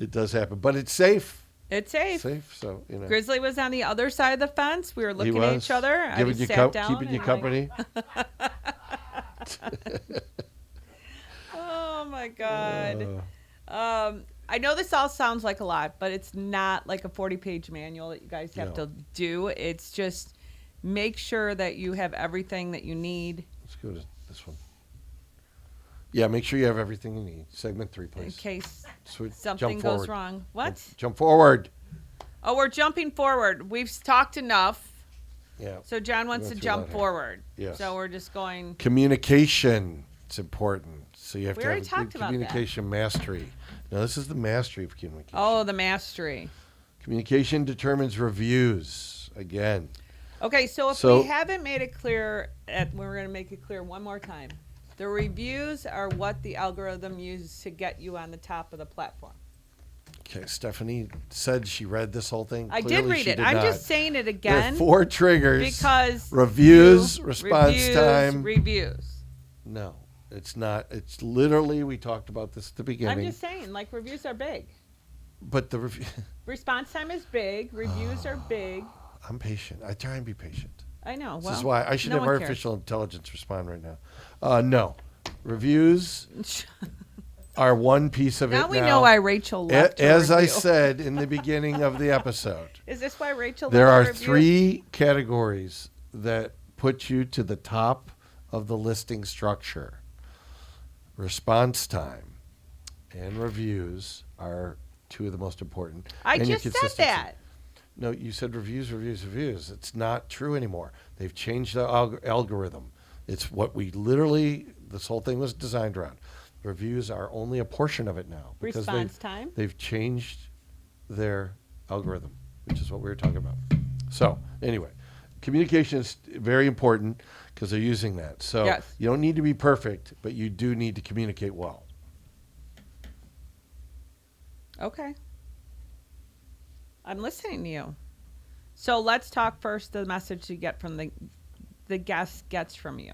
It does happen, but it's safe. It's safe. So, Grizzly was on the other side of the fence. We were he looking at was each other. I giving just you sat down keeping you and company. Oh my God. I know this all sounds like a lot, but it's not like a 40-page manual that you guys have No. to do. It's just make sure that you have everything that you need. Let's go to this one. Yeah, make sure you have everything you need. Segment 3, in please. case Sweet. something Jump goes forward. wrong. What? Jump forward. Oh, we're jumping forward. We've talked enough. Yeah. So John wants to Went through jump that here. forward. Yes. So we're just going. Communication. It's important. So you have We to have already a talked good about that. communication mastery. Now, this is the mastery of communication. Oh, the mastery. Communication determines reviews. Again. Okay, so if So- we haven't made it clear, we're going to make it clear one more time. The reviews are what the algorithm uses to get you on the top of the platform. Okay, Stephanie said she read this whole thing. I did Clearly read she it. did I'm not. just saying it There again are 4 triggers. because reviews, you- response reviews, time. reviews. No, it's not. It's literally, we talked about this at the beginning. I'm just saying, like reviews are big. But the review, Response time is big. Reviews are big. I'm patient. I try and be patient. I know. This Well, is why I should no have one cares. artificial intelligence respond right now. No, reviews are one piece of it. Now we know why Rachel left. her As I review. said in the beginning of the episode, Is this why Rachel? there are left her review? 3 categories that put you to the top of the listing structure. Response time and reviews are 2 of the most important. I and your just said consistency. that. No, you said reviews, reviews, reviews. It's not true anymore. They've changed the algorithm. It's what we literally, this whole thing was designed around. Reviews are only a portion of it now. Because Response time. They've changed their algorithm, which is what we were talking about. So, anyway, communication is very important because they're using that. So, Yes. you don't need to be perfect, but you do need to communicate well. Okay. I'm listening to you. So let's talk first the message you get from the guest gets from you.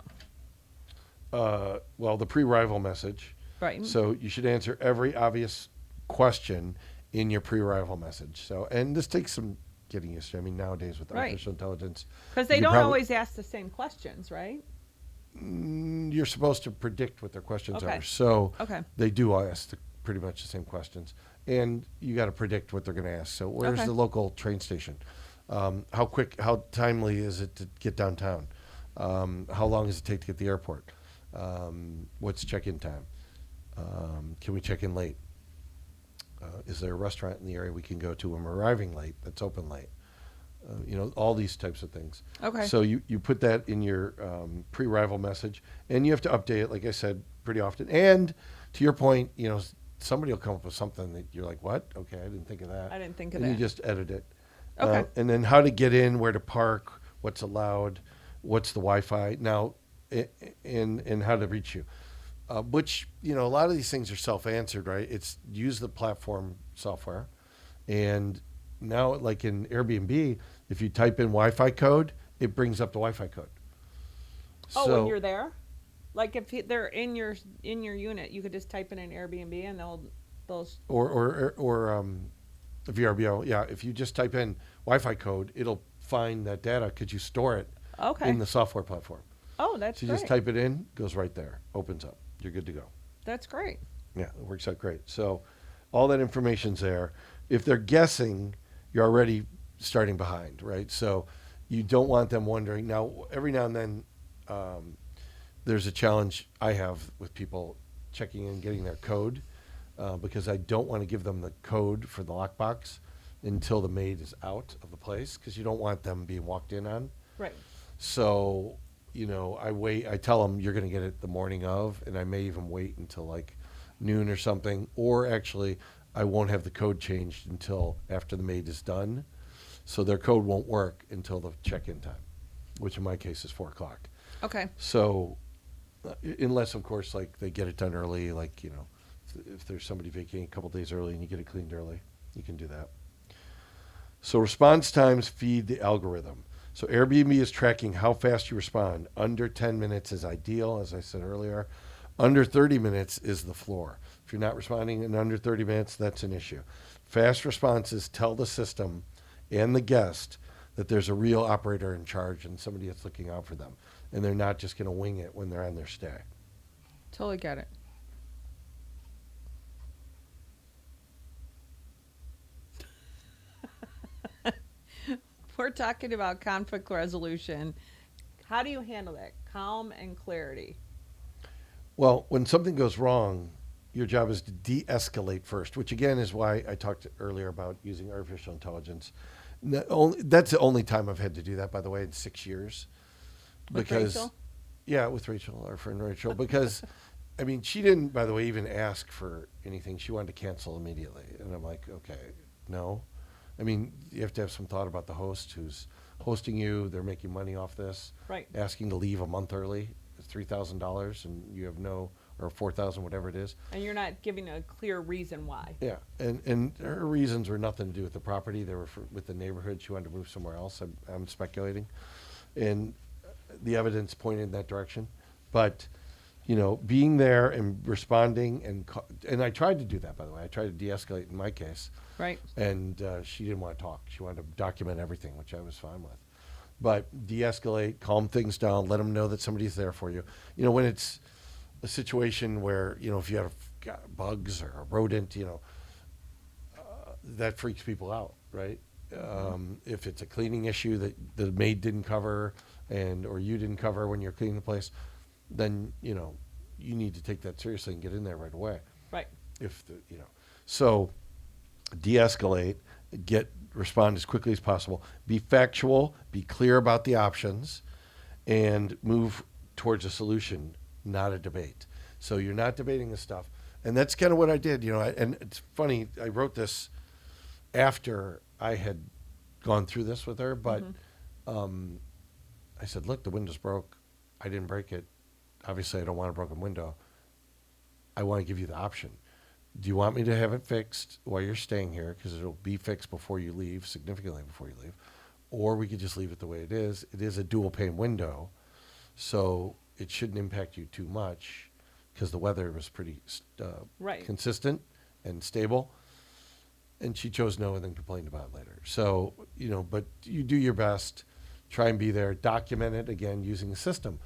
Well, the pre-arrival message. Right. So you should answer every obvious question in your pre-arrival message. So, and this takes some getting used to. I mean, nowadays with Right. artificial intelligence, Because they you don't probably- always ask the same questions, right? you're supposed to predict what their questions Okay. are. So Okay. they do ask pretty much the same questions, and you got to predict what they're going to ask. So, where's Okay. the local train station? How timely is it to get downtown? How long does it take to get to the airport? What's check-in time? Can we check in late? Is there a restaurant in the area we can go to when we're arriving late that's open late? All these types of things. Okay. So you put that in your pre-arrival message, and you have to update it, like I said, pretty often. And to your point, somebody will come up with something that you're like, what? Okay, I didn't think of that. I didn't think of and that. you just edit it. Okay. And then how to get in, where to park, what's allowed, what's the Wi-Fi now, and how to reach you. Which, a lot of these things are self-answered, right? It's use the platform software. And now, like in Airbnb, if you type in Wi-Fi code, it brings up the Wi-Fi code. Oh, when you're there? Like if they're in your unit, you could just type in an Airbnb and they'll or VRBO, yeah. If you just type in Wi-Fi code, it'll find that data because you store it Okay. in the software platform. Oh, that's So you great. just type it in, goes right there, opens up. You're good to go. That's great. Yeah, it works out great. So all that information's there. If they're guessing, you're already starting behind, right? So you don't want them wondering. Now, every now and then, there's a challenge I have with people checking in, getting their code, because I don't want to give them the code for the lockbox until the maid is out of the place, because you don't want them being walked in on. Right. So, I tell them you're going to get it the morning of, and I may even wait until like noon or something, or actually I won't have the code changed until after the maid is done. So their code won't work until the check-in time, which in my case is 4:00. Okay. So unless, of course, like they get it done early, like, if there's somebody vacating a couple days early and you get it cleaned early, you can do that. So response times feed the algorithm. So Airbnb is tracking how fast you respond. Under 10 minutes is ideal, as I said earlier. Under 30 minutes is the floor. If you're not responding in under 30 minutes, that's an issue. Fast responses tell the system and the guest that there's a real operator in charge and somebody that's looking out for them. And they're not just going to wing it when they're on their stay. Totally get it. We're talking about conflict resolution. How do you handle that? Calm and clarity. Well, when something goes wrong, your job is to de-escalate first, which again is why I talked earlier about using artificial intelligence. That's the only time I've had to do that, by the way, in 6 years. With Rachel? Yeah, with Rachel, our friend Rachel, because I mean, she didn't, by the way, even ask for anything. She wanted to cancel immediately, and I'm like, okay, no. I mean, you have to have some thought about the host who's hosting you. They're making money off this. Right. Asking to leave a month early, $3,000, and you have no, or 4,000, whatever it is. And you're not giving a clear reason why. Yeah, and her reasons were nothing to do with the property. They were with the neighborhood. She wanted to move somewhere else. I'm speculating, and the evidence pointed in that direction. But you know, being there and responding, and I tried to do that, by the way. I tried to de-escalate in my case. Right. And she didn't want to talk. She wanted to document everything, which I was fine with. But de-escalate, calm things down, let them know that somebody's there for you. You know, when it's a situation where, you know, if you have got bugs or a rodent, you know, that freaks people out, right? If it's a cleaning issue that the maid didn't cover or you didn't cover when you're cleaning the place, then, you know, you need to take that seriously and get in there right away. Right. So de-escalate, respond as quickly as possible, be factual, be clear about the options, and move towards a solution, not a debate. So you're not debating this stuff. And that's kind of what I did, you know, and it's funny, I wrote this after I had gone through this with her, but I said, look, the window's broke. I didn't break it. Obviously, I don't want a broken window. I want to give you the option. Do you want me to have it fixed while you're staying here? Because it'll be fixed before you leave, significantly before you leave. Or we could just leave it the way it is. It is a dual pane window, so it shouldn't impact you too much because the weather was pretty Right. consistent and stable. And she chose no and then complained about it later. So, you know, but you do your best. Try and be there. Document it, again, using the system.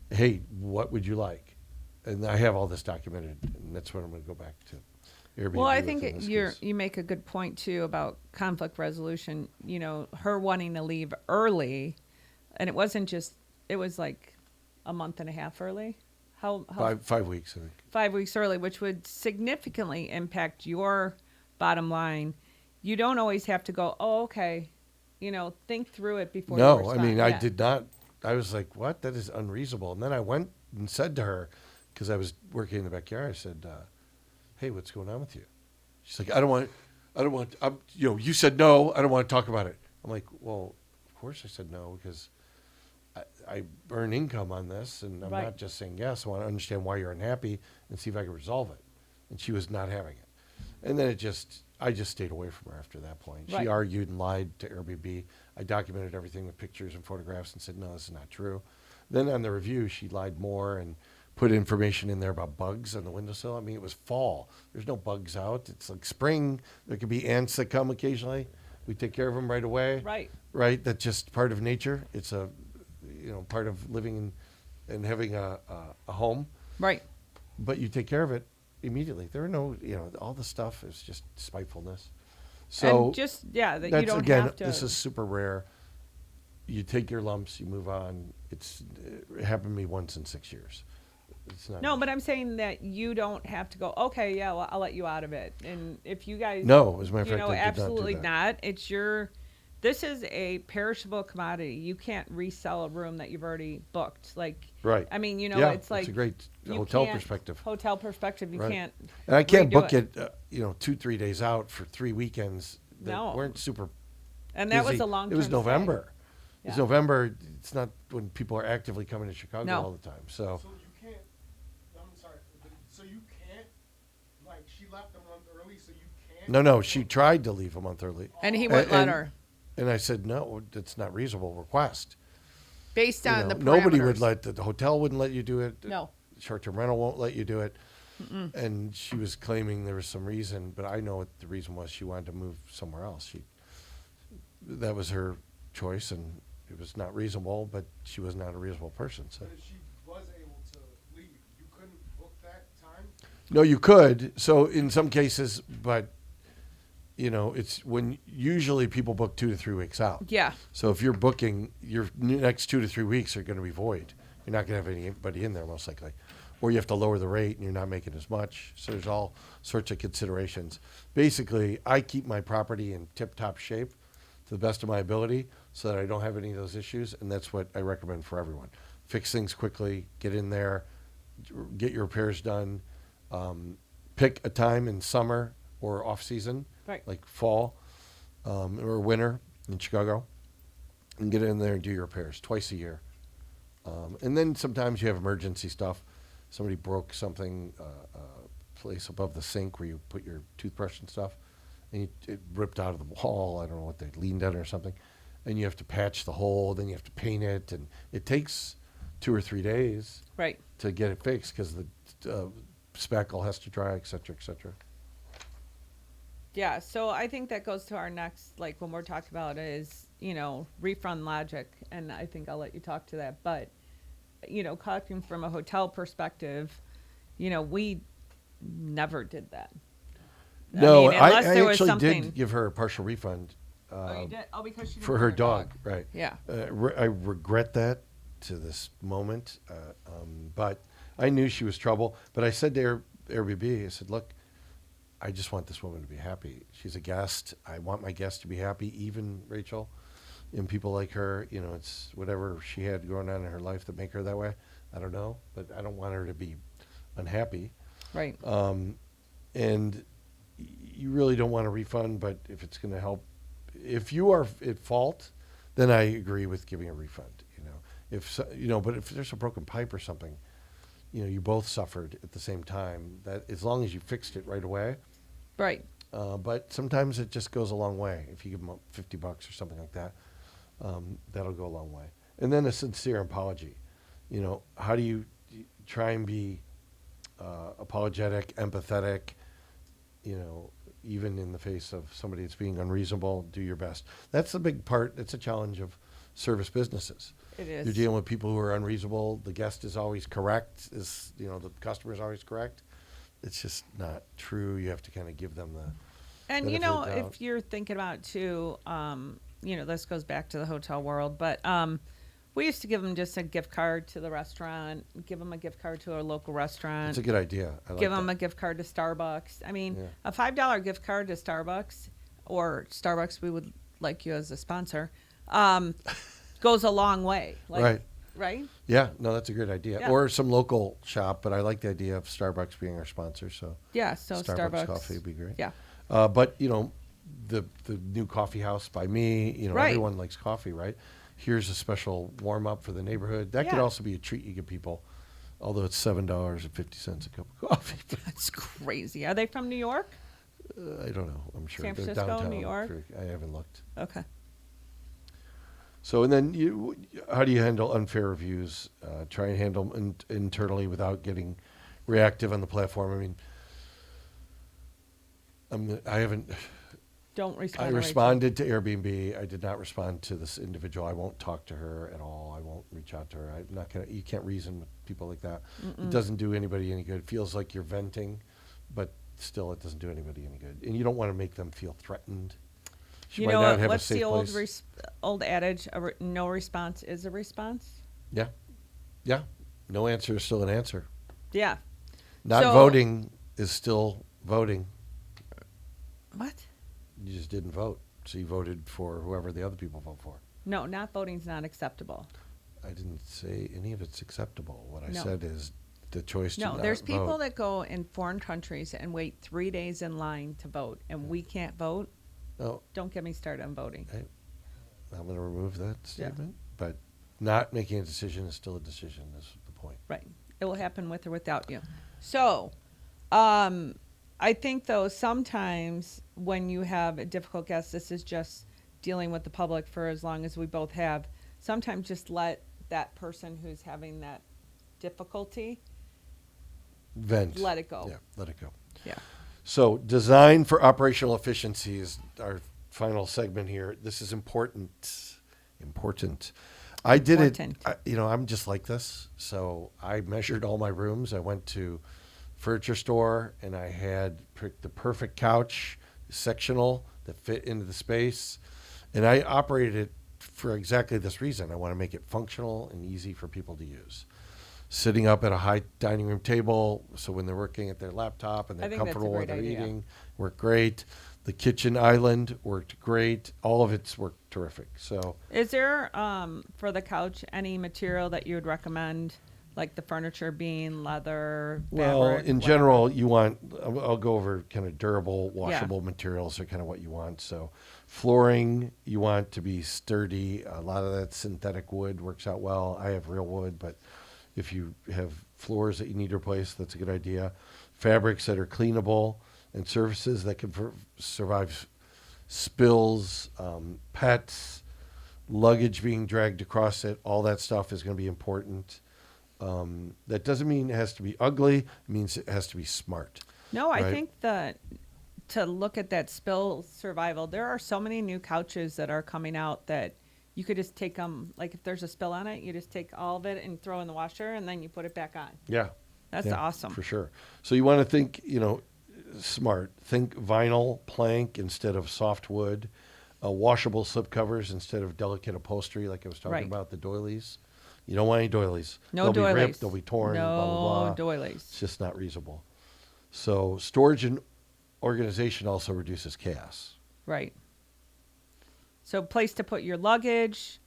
Hey, what would you like? And I have all this documented, and that's what I'm going to go back to. Airbnb Well, I with think in this you case. make a good point too about conflict resolution. You know, her wanting to leave early, and it wasn't just, it was like a month and a half early. How 5 weeks, I think. 5 weeks early, which would significantly impact your bottom line. You don't always have to go, oh, okay, you know, think through it before you No, I respond. mean, I Yeah. did not. I was like, what? That is unreasonable. And then I went and said to her, because I was working in the backyard, I said, hey, what's going on with you? She's like, I don't want, you know, you said no, I don't want to talk about it. I'm like, well, of course I said no, because I earn income on this, and I'm Right. not just saying yes. I want to understand why you're unhappy and see if I can resolve it. And she was not having it. And then I just stayed away from her after that point. Right. She argued and lied to Airbnb. I documented everything with pictures and photographs and said, no, this is not true. Then on the review, she lied more and put information in there about bugs on the windowsill. I mean, it was fall. There's no bugs out. It's like spring. There could be ants that come occasionally. We take care of them right away. Right. Right? That's just part of nature. It's part of living and having a home. Right. But you take care of it immediately. There are no, all the stuff is just spitefulness. So and just, yeah, that you that's, don't again, have to. this is super rare. You take your lumps, you move on. It happened to me once in 6 years. It's not. No, but I'm saying that you don't have to go, okay, yeah, well, I'll let you out of it. And if you guys, No, as a matter of you fact, know, I did not do absolutely that. not. It's this is a perishable commodity. You can't resell a room that you've already booked. Like, Right. I mean, you know, Yeah, it's like a great you hotel can't- perspective. Hotel perspective, you Right. can't. And I can't redo book it. it, 2-3 days out for 3 weekends that No. weren't super And that was busy. a long. It was November. It's Yeah. November. It's not when people are actively coming to Chicago No. all the time. So So you can't, I'm sorry, but so you can't, like, she left a month early, so you can't? no, she tried to leave a month early. And he wouldn't let and- her And I said, no, that's not reasonable request. based on the Nobody would parameters. the hotel wouldn't let you do it. No. Short-term rental won't let you do it. And she was claiming there was some reason, but I know what the reason was. She wanted to move somewhere else. That was her choice, and it was not reasonable, but she was not a reasonable person. So But if she was able to leave, you couldn't book that time? no, you could. So in some cases, but it's when usually people book 2 to 3 weeks out. Yeah. So if you're booking, your next 2 to 3 weeks are going to be void. You're not going to have anybody in there most likely. or you have to lower the rate and you're not making as much. So there's all sorts of considerations. Basically, I keep my property in tip-top shape to the best of my ability so that I don't have any of those issues, and that's what I recommend for everyone. Fix things quickly, get in there, get your repairs done, pick a time in summer or off-season, Right. like fall or winter in Chicago, and get in there and do your repairs twice a year. And then sometimes you have emergency stuff. Somebody broke something, place above the sink where you put your toothbrush and stuff, and it ripped out of the wall. I don't know what they leaned on or something. And you have to patch the hole, then you have to paint it, and it takes 2 or 3 days Right. to get it fixed because the spackle has to dry, et cetera, et cetera. Yeah, so I think that goes to our next, like when we're talking about is, refund logic, and I think I'll let you talk to that. But, talking from a hotel perspective, we never did that. No, unless I there was actually something. did give her a partial refund Oh, you did? Oh, because she didn't for want her dog, right. Yeah. I regret that to this moment, but I knew she was trouble. But I said to Airbnb, I said, look, I just want this woman to be happy. She's a guest. I want my guests to be happy, even Rachel, and people like her. It's whatever she had going on in her life that make her that way. I don't know, but I don't want her to be unhappy. Right. And you really don't want a refund, but if it's going to help, if you are at fault, then I agree with giving a refund. But if there's a broken pipe or something, you both suffered at the same time. That as long as you fixed it right away. Right. But sometimes it just goes a long way. If you give them $50 or something like that, that'll go a long way. And then a sincere apology. How do you try and be apologetic, empathetic, even in the face of somebody that's being unreasonable, do your best. That's the big part. It's a challenge of service businesses. It is. You're dealing with people who are unreasonable. The guest is always correct. The customer is always correct. It's just not true. You have to kind of give them the And benefit of the doubt. if you're thinking about too, this goes back to the hotel world, but we used to give them just a gift card to the restaurant, give them a gift card to a local restaurant. It's a good idea. I like Give them that. a gift card to Starbucks. I mean, Yeah. a $5 gift card to Starbucks, or Starbucks, we would like you as a sponsor, goes a long way. Right. Right? Yeah, no, that's a great idea. Yeah. Or some local shop, but I like the idea of Starbucks being our sponsor. So Yeah, so Starbucks. coffee would be great. Yeah. But the new coffee house by me, Right. everyone likes coffee, right? Here's a special warm up for the neighborhood. That could Yeah. also be a treat you give people, although it's $7.50 a cup of coffee. That's crazy. Are they from New York? I don't know. I'm sure San they're Francisco, downtown. New York? I haven't looked. Okay. So, and then how do you handle unfair reviews? Try and handle them internally without getting reactive on the platform. I haven't. Don't respond. I to Rachel. responded to Airbnb. I did not respond to this individual. I won't talk to her at all. I won't reach out to her. I'm not gonna. You can't reason with people like that. It doesn't do anybody any good. It feels like you're venting, but still, it doesn't do anybody any good. And you don't want to make them feel threatened. She You might know not what? have a What's safe the old place. old adage? No response is a response. Yeah, yeah. No answer is still an answer. Yeah. Not So- voting is still voting. What? You just didn't vote, so you voted for whoever the other people vote for. No, not voting's not acceptable. I didn't say any of it's acceptable. What I No. said is the choice to No, not there's people vote. that go in foreign countries and wait 3 days in line to vote, and we can't vote. No, Don't get me started on voting. I'm going to remove that statement. But not making a decision is still a decision. Is the point. Right. It will happen with or without you. So, I think though sometimes when you have a difficult guest, this is just dealing with the public for as long as we both have. Sometimes just let that person who's having that difficulty Vent. let it go. Yeah, let it go. Yeah. So, design for operational efficiency is our final segment here. This is important. Important. I did Important. it. I'm just like this. So I measured all my rooms. I went to furniture store and I had picked the perfect couch, sectional that fit into the space, and I operated it for exactly this reason. I want to make it functional and easy for people to use. sitting up at a high dining room table, so when they're working at their laptop and I they're think that's a comfortable while great they're idea. eating, worked great. The kitchen island worked great. All of it's worked terrific. So Is there for the couch any material that you would recommend, like the furniture being leather, well, fabric, in whatever? general, you want, I'll go over kind of durable, Yeah. washable materials are kind of what you want. So flooring, you want to be sturdy. A lot of that synthetic wood works out well. I have real wood, but if you have floors that you need to replace, that's a good idea. Fabrics that are cleanable and surfaces that can survive spills, pets, luggage being dragged across it, all that stuff is going to be important. That doesn't mean it has to be ugly. It means it has to be smart. No, I Right. think that to look at that spill survival, there are so many new couches that are coming out that you could just take them. Like if there's a spill on it, you just take all of it and throw in the washer, and then you put it back on. Yeah. That's Yeah, awesome. for sure. So you want to think, smart. Think vinyl plank instead of soft wood, washable slipcovers instead of delicate upholstery, like I was talking Right. about the doilies. You don't want any doilies. No they'll doilies. be ripped, they'll be torn, No blah blah blah. doilies. It's just not reasonable. So storage and organization also reduces chaos. Right. So place to put your luggage,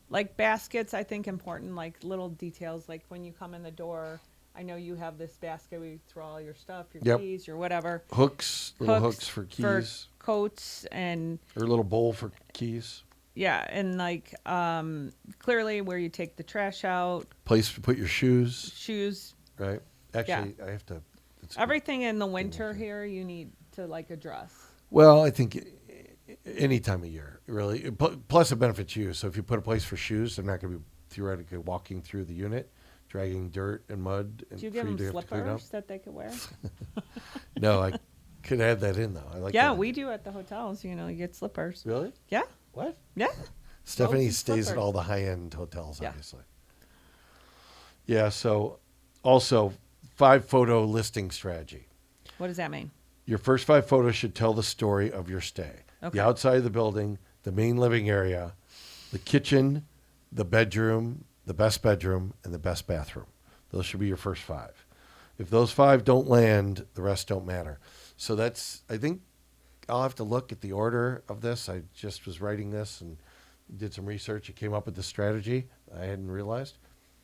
like baskets, I think important, like little details, like when you come in the door, I know you have this basket where you throw all your stuff, your Yep. keys, your whatever. Hooks, little hooks for keys, coats and or a little bowl for keys. yeah, and like clearly where you take the trash out, Place to put your shoes, shoes, right? Actually, I have to. It's everything in the winter here you need to like address. Well, I think any time of year, really. Plus, it benefits you. So if you put a place for shoes, they're not going to be theoretically walking through the unit, dragging dirt and mud. And Do you give for them to have to clean up. slippers that they could wear? No, I could add that in though. I like. Yeah, that we idea. do at the hotels. You know, you get slippers. Really? Yeah, What? yeah. Stephanie and stays at slippers. all the high-end hotels, Yeah. obviously. Yeah. So, also, 5-photo listing strategy. What does that mean? Your first 5 photos should tell the story of your stay. Okay. The outside of the building, the main living area, the kitchen, the bedroom, the best bedroom, and the best bathroom. Those should be your first 5. If those 5 don't land, the rest don't matter. So that's, I think I'll have to look at the order of this. I just was writing this and did some research. It came up with this strategy I hadn't realized.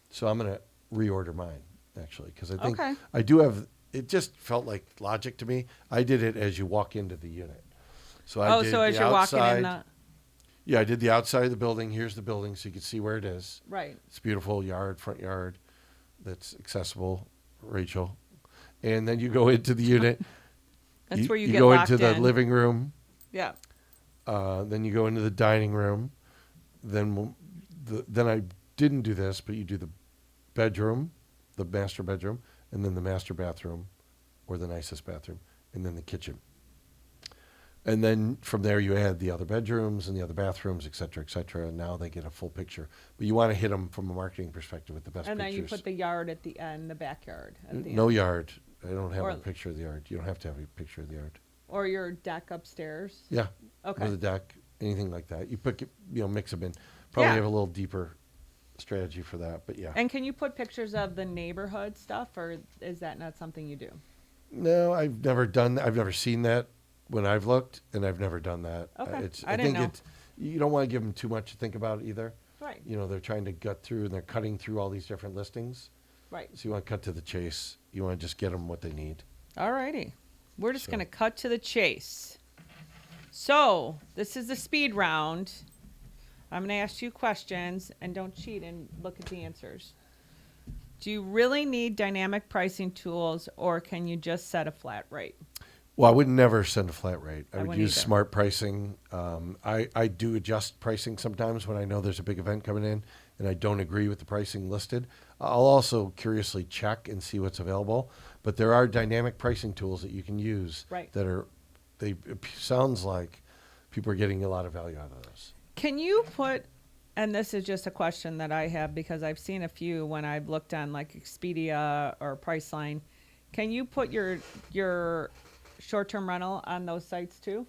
So I'm going to reorder mine, actually, because I think Okay. I do have, it just felt like logic to me. I did it as you walk into the unit. So I did so as the you're walking outside. in the Yeah, I did the outside of the building. Here's the building so you can see where it is. right. It's beautiful yard, front yard that's accessible, Rachel. And then you go into the unit. That's where you get go locked into the in. living room. Yeah. Then you go into the dining room. Then I didn't do this, but you do the bedroom, the master bedroom, and then the master bathroom, or the nicest bathroom, and then the kitchen. And then from there you add the other bedrooms and the other bathrooms, et cetera, and now they get a full picture. But you want to hit them from a marketing perspective with the best And then you pictures. put the yard at the end, the backyard at the No end. yard. I don't have Or- a picture of the yard. You don't have to have a picture of the yard. Or your deck upstairs. Yeah. Okay. Or the deck, anything like that. You put, mix them in. Probably Yeah. have a little deeper strategy for that, but yeah. And can you put pictures of the neighborhood stuff, or is that not something you do? No, I've never done that. I've never seen that when I've looked, and I've never done that. Okay. I I didn't think know. you don't want to give them too much to think about either. Right. They're trying to gut through and they're cutting through all these different listings. Right. So you want to cut to the chase. You want to just get them what they need. All righty. We're just So- going to cut to the chase. So, this is the speed round. I'm going to ask you questions, and don't cheat and look at the answers. Do you really need dynamic pricing tools, or can you just set a flat rate? Well, I would never send a flat rate. I would wouldn't use either. smart pricing. I do adjust pricing sometimes when I know there's a big event coming in and I don't agree with the pricing listed. I'll also curiously check and see what's available. But there are dynamic pricing tools that you can use Right. that are, it sounds like people are getting a lot of value out of those. Can you put, and this is just a question that I have because I've seen a few when I've looked on like Expedia or Priceline. Can you put your short-term rental on those sites too?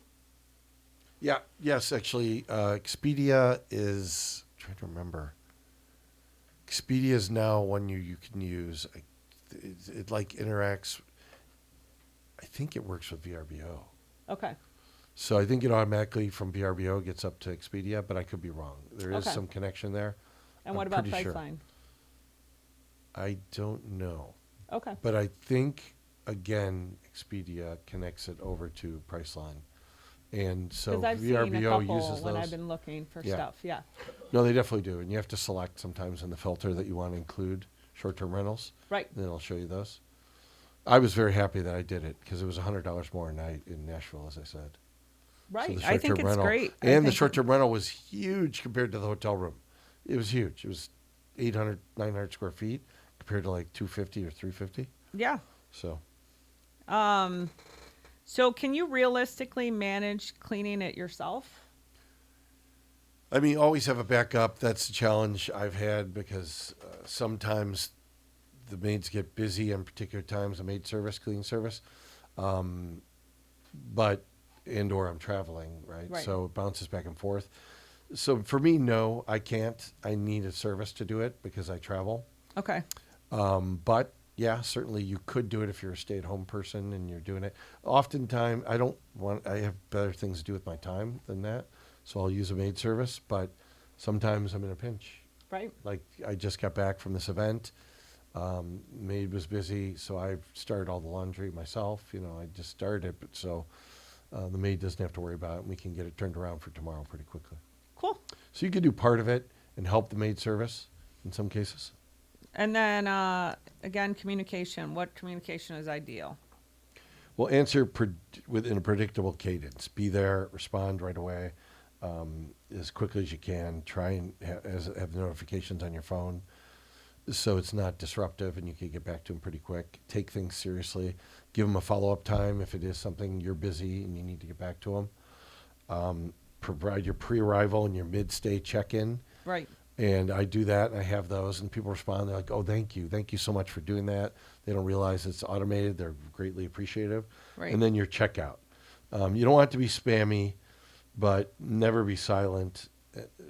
Yeah. Yes, actually, Expedia is, I'm trying to remember. Expedia is now one you can use. It like interacts. I think it works with VRBO. Okay. So I think it automatically from VRBO gets up to Expedia, but I could be wrong. There is Okay. some connection there. And I'm what about pretty sure. Priceline? I don't know. Okay. But I think, again, Expedia connects it over to Priceline. And so Because I've seen a VRBO couple uses when those. I've been looking for Yeah. stuff. Yeah. No, they definitely do. And you have to select sometimes in the filter that you want to include short-term rentals. Right. And then it'll show you those. I was very happy that I did it because it was $100 more a night in Nashville, as I said. Right. So the I think short-term it's rental, great. I And the think short-term rental was huge compared to the hotel room. It was huge. It was 800, 900 square feet compared to like 250 or 350. Yeah. So So can you realistically manage cleaning it yourself? I mean, always have a backup. That's the challenge I've had because sometimes the maids get busy in particular times, a maid service, cleaning service. But, or I'm traveling, right? Right. So it bounces back and forth. So for me, no, I can't. I need a service to do it because I travel. Okay. But yeah, certainly you could do it if you're a stay-at-home person and you're doing it. Oftentimes, I have better things to do with my time than that. So I'll use a maid service, but sometimes I'm in a pinch. Right. Like I just got back from this event. Maid was busy, so I started all the laundry myself. I just started it, but so the maid doesn't have to worry about it. And we can get it turned around for tomorrow pretty quickly. Cool. So you could do part of it and help the maid service in some cases. And then again, communication. What communication is ideal? Well, answer within a predictable cadence. Be there, respond right away, as quickly as you can. Try and have notifications on your phone so it's not disruptive and you can get back to them pretty quick. Take things seriously. Give them a follow-up time if it is something you're busy and you need to get back to them. Provide your pre-arrival and your mid-stay check-in. Right. And I do that, and I have those, and people respond. They're like, "Oh, thank you so much for doing that." They don't realize it's automated. They're greatly appreciative. Right. And then your checkout. You don't want it to be spammy, but never be silent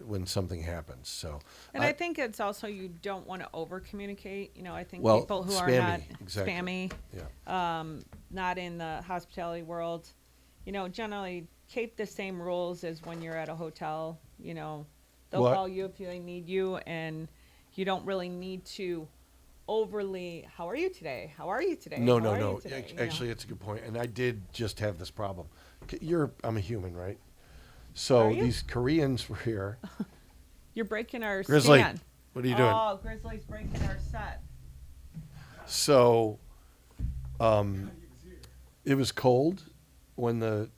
when something happens. So, And I think it's also you don't want to over communicate. I think Well, people who are spammy, not exactly. spammy, yeah, not in the hospitality world, generally keep the same rules as when you're at a hotel. They'll Well, call you if they need you, and you don't really need to overly, how are you today? How are you today? no. How are you today?" Actually, it's a good point, and I did just have this problem. I'm a human, right? So Are you? these Koreans were here. You're breaking our Grizzly, stand. what are you doing? Oh, Grizzly's breaking our set. So, He was here. it was cold when the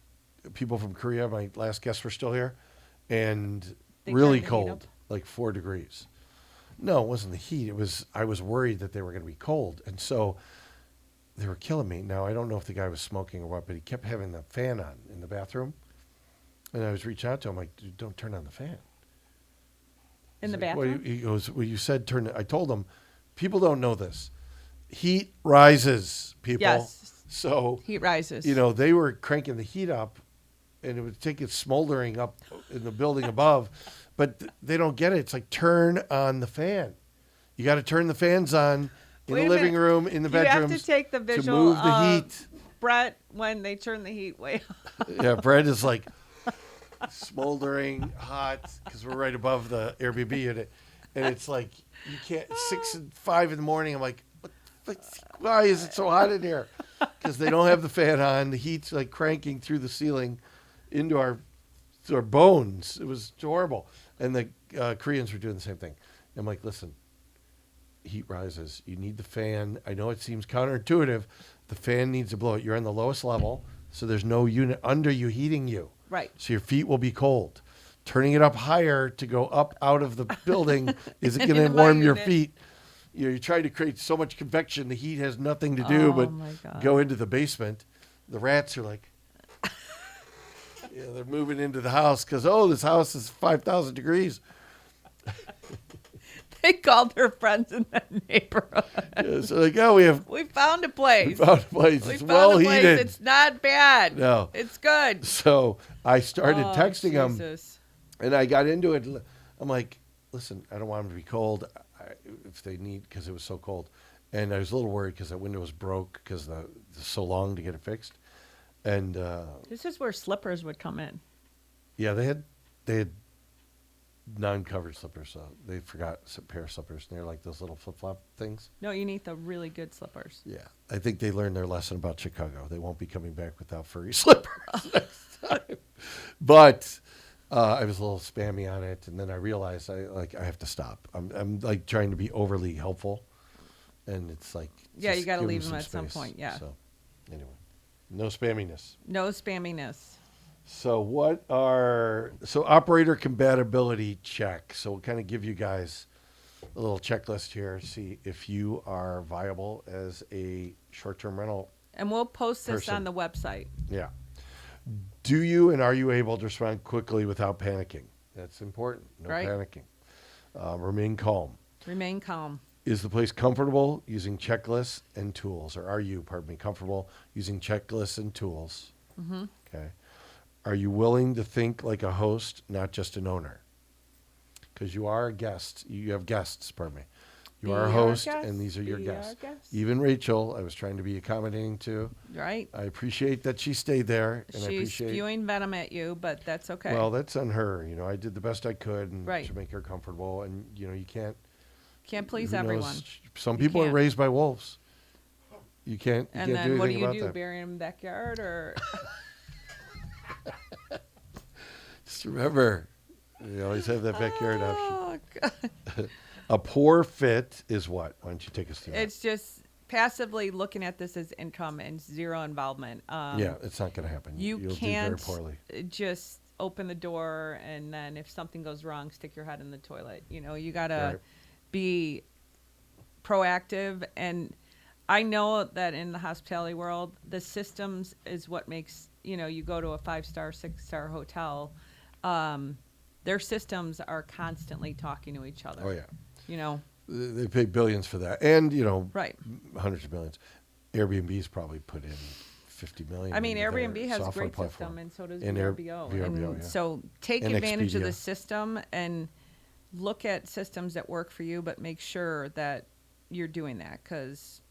people from Korea, my last guests, were still here, and They really turned the heat cold, up? like 4 degrees. No, it wasn't the heat. I was worried that they were going to be cold, and so they were killing me. Now I don't know if the guy was smoking or what, but he kept having the fan on in the bathroom, and I was reaching out to him like, "Dude, don't turn on the fan." In He's the like, "Well," bathroom? he goes, "Well, you said turn it." I told him, people don't know this. Heat rises, people. Yes. So, Heat rises. they were cranking the heat up, and it would take it smoldering up in the building above, but they don't get it. It's like turn on the fan. You got to turn the fans on in Wait the a living minute. room, in the You have bedrooms to take the to visual move the of heat. Brett when they turn the heat way up. Yeah, bread is like smoldering hot because we're right above the Airbnb unit, and it's like you can't 6 and 5 in the morning. I'm like, why is it so hot in here? Because they don't have the fan on. The heat's like cranking through the ceiling into our bones. It was horrible, and the Koreans were doing the same thing. I'm like, listen, heat rises. You need the fan. I know it seems counterintuitive. The fan needs to blow it. You're on the lowest level, so there's no unit under you heating you. Right. So your feet will be cold. Turning it up higher to go up out of the building isn't going to Into my warm your unit. feet. You're trying to create so much convection. The heat has nothing to do Oh, but my God. go into the basement. The rats are like, they're moving into the house because, this house is 5,000 degrees. They called their friends in the neighborhood. Yeah, so like, we We found a place. found a place. We It's found well a place. heated. It's not bad. No. It's good. So I started Oh, texting them. Jesus. And I got into it. I'm like, listen, I don't want them to be cold. if they need, because it was so cold. And I was a little worried because that window was broke because it's so long to get it fixed. And This is where slippers would come in. yeah, they had non-covered slippers, so they forgot a pair of slippers. And they're like those little flip-flop things. No, you need the really good slippers. Yeah, I think they learned their lesson about Chicago. They won't be coming back without furry slippers next time. But I was a little spammy on it, and then I realized I have to stop. I'm like trying to be overly helpful, and it's like Yeah, you just got to give leave them some at some space. point. Yeah. So anyway, no spamminess. No spamminess. So operator compatibility check. So we'll kind of give you guys a little checklist here, see if you are viable as a short-term rental. And we'll post this Person. on the website. Yeah. Do you and are you able to respond quickly without panicking? That's important. No Right. panicking. Remain calm. Remain calm. Is the place comfortable using checklists and tools? Or are you, pardon me, comfortable using checklists and tools? Mm-hmm. Okay. Are you willing to think like a host, not just an owner? Because you are a guest. You have guests, pardon me. You are a Be our host, guest, and these are your be our guests. guest. Even Rachel, I was trying to be accommodating to. Right? I appreciate that she stayed there, and I She's appreciate. spewing venom at you, but that's okay. Well, that's on her. You know, I did the best I could and Right. to make her comfortable. And you know, you can't. Can't please who knows? everyone. Some You people are can't. raised by wolves. You can't. You And can't do then what do anything you about do? that. Bury him in the backyard or Just remember, you always have that backyard option. Oh, God. A poor fit is what? Why don't you take us through that? It's just passively looking at this as income and zero involvement. Yeah, it's not going to happen. You You'll can't do very poorly. just open the door and then if something goes wrong, stick your head in the toilet. You know, you got to Right. be proactive. And I know that in the hospitality world, the systems is what makes, you know, you go to a 5-star, 6-star hotel. Their systems are constantly talking to each other. Oh yeah, You know, they pay billions for that, and you know, right. hundreds of millions. Airbnb's probably put in 50 million. I mean, into their Airbnb has a software great platform. system, and so does And VRBO. VRBO, yeah. So take And advantage of the Expedia. system and look at systems that work for you, but make sure that you're doing that because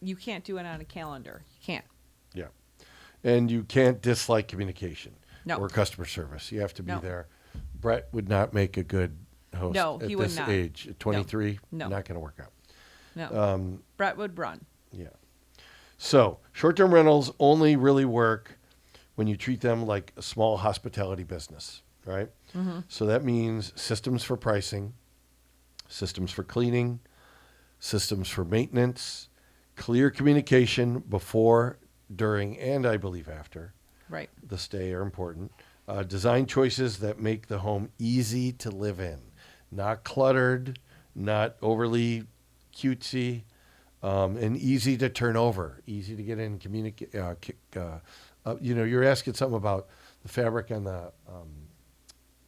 you can't do it on a calendar. You can't. Yeah, and you can't dislike communication No. or customer service. You have to be No. there. Brett would not make a good host No, at he would this not. age. At 23, No. not going to work out. No. Brett would run. Yeah. So short-term rentals only really work when you treat them like a small hospitality business, right? Mm-hmm. So that means systems for pricing, systems for cleaning, systems for maintenance, clear communication before, during, and I believe after Right. the stay are important. Design choices that make the home easy to live in, not cluttered, not overly cutesy, and easy to turn over, easy to get in. Communicate. You know, you're asking something about the fabric on the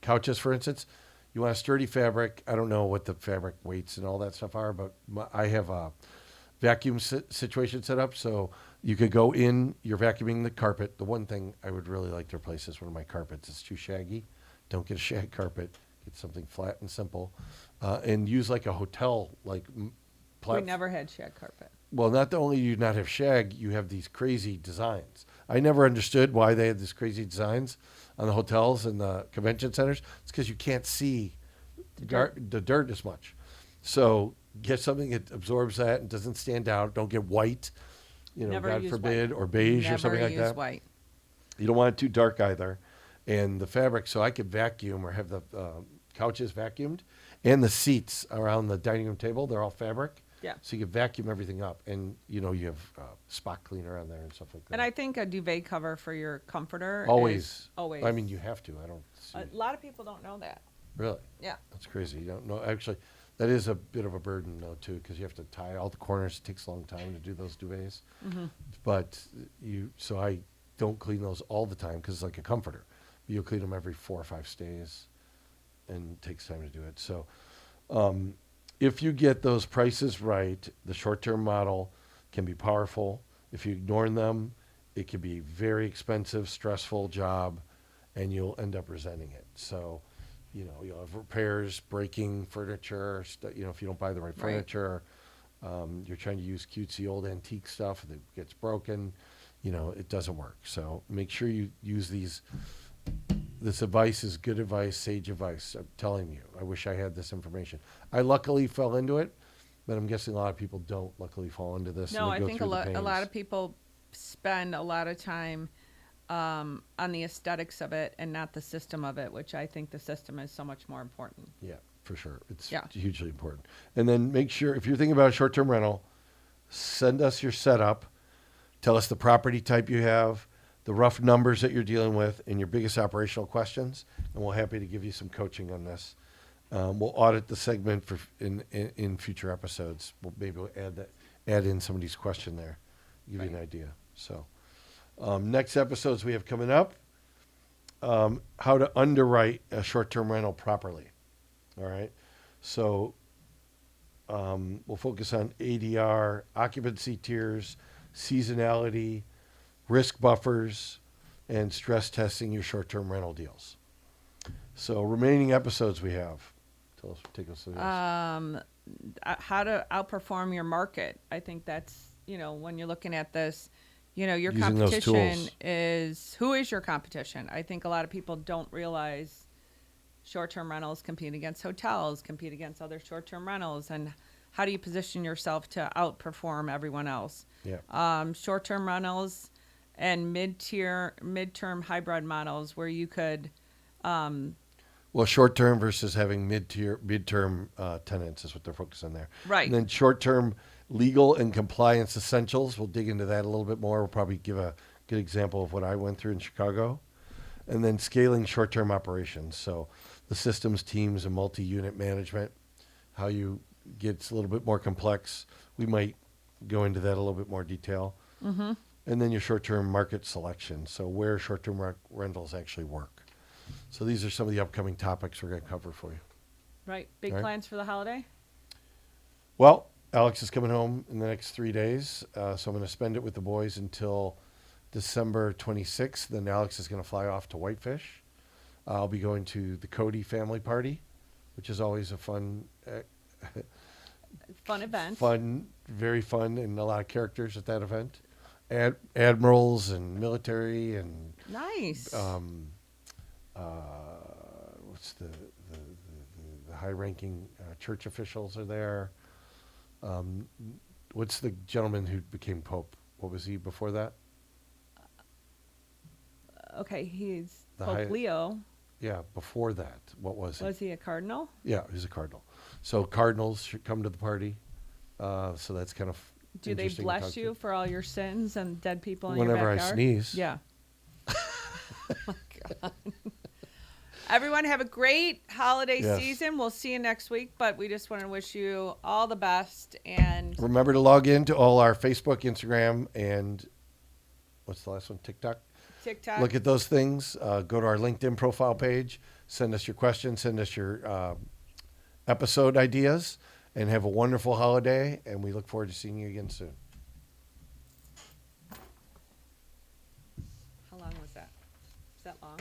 couches, for instance. You want a sturdy fabric. I don't know what the fabric weights and all that stuff are, but I have a vacuum situation set up, so you could go in. You're vacuuming the carpet. The one thing I would really like to replace is one of my carpets. It's too shaggy. Don't get a shag carpet. Get something flat and simple, and use like a hotel We platform. never had shag carpet. Well, not only do you not have shag, you have these crazy designs. I never understood why they had these crazy designs on the hotels and the convention centers. It's because you can't see the dirt as much. So get something that absorbs that and doesn't stand out. Don't get white, you know, Never God use forbid, white. or beige Never or something like use that. white. You don't want it too dark either. And the fabric, so I could vacuum or have the couches vacuumed, and the seats around the dining room table, they're all fabric. Yeah. So you can vacuum everything up, and you know you have spot cleaner on there and stuff like that. And I think a duvet cover for your comforter always, is always. I mean, you have to. I don't see. A lot of people don't know that. Really, Yeah. that's crazy. You don't know. Actually, that is a bit of a burden though too, because you have to tie all the corners. It takes a long time to do those duvets. Mm-hmm. But so I don't clean those all the time because it's like a comforter. You'll clean them every 4 or 5 stays, and it takes time to do it. So, if you get those prices right, the short-term model can be powerful. If you ignore them, it can be very expensive, stressful job, and you'll end up resenting it. So, you'll have repairs, breaking furniture, if you don't buy the right Right. furniture, you're trying to use cutesy old antique stuff that gets broken, it doesn't work. So make sure you use these. This advice is good advice, sage advice. I'm telling you, I wish I had this information. I luckily fell into it, but I'm guessing a lot of people don't luckily fall into this. No, and they I go think through the a lot pains. of people spend a lot of time on the aesthetics of it and not the system of it, which I think the system is so much more important. Yeah, for sure. It's Yeah. hugely important. And then make sure, if you're thinking about a short-term rental, send us your setup. Tell us the property type you have, the rough numbers that you're dealing with, and your biggest operational questions. And we're happy to give you some coaching on this. We'll audit the segment in future episodes. We'll add in somebody's question there, give you an idea. So next episodes we have coming up, how to underwrite a short-term rental properly. All right. So we'll focus on ADR, occupancy tiers, seasonality, risk buffers, and stress testing your short-term rental deals. So remaining episodes we have. Take us through this. How to outperform your market. I think that's, when you're looking at this, your Using those competition tools. is, who is your competition? I think a lot of people don't realize short-term rentals compete against hotels, compete against other short-term rentals, and how do you position yourself to outperform everyone else? Yeah. Short-term rentals and midterm hybrid models where you could, Well, short-term versus having midterm tenants is what they're focusing on there. Right. And then short-term legal and compliance essentials. We'll dig into that a little bit more. We'll probably give a good example of what I went through in Chicago. And then scaling short-term operations. So the systems, teams, and multi-unit management, how you gets a little bit more complex. We might go into that a little bit more detail. mm-hmm. And then your short-term market selection. So where short-term rentals actually work. So these are some of the upcoming topics we're going to cover for you. Right. Big All right. plans for the holiday? Well, Alex is coming home in the next 3 days, so I'm going to spend it with the boys until December 26th. Then Alex is going to fly off to Whitefish. I'll be going to the Cody family party, which is always a fun, Fun event. very fun, and a lot of characters at that event. Admirals and military and Nice. what's the high-ranking church officials are there. What's the gentleman who became Pope? What was he before that? Okay, he's The Pope high- Leo. Yeah, before that, what was he? Was he a cardinal? Yeah, he's a cardinal. So cardinals should come to the party. So that's kind of Do they interesting to bless talk you to. for all your sins and dead people in Whenever your I backyard? sneeze. Yeah. Oh my God. Everyone have a great holiday Yes. season. We'll see you next week, but we just want to wish you all the best. And Remember to log in to all our Facebook, Instagram, and what's the last one? TikTok. TikTok. Look at those things. Go to our LinkedIn profile page. Send us your questions. Send us your episode ideas. And have a wonderful holiday. And we look forward to seeing you again soon. How long was that? Is that long?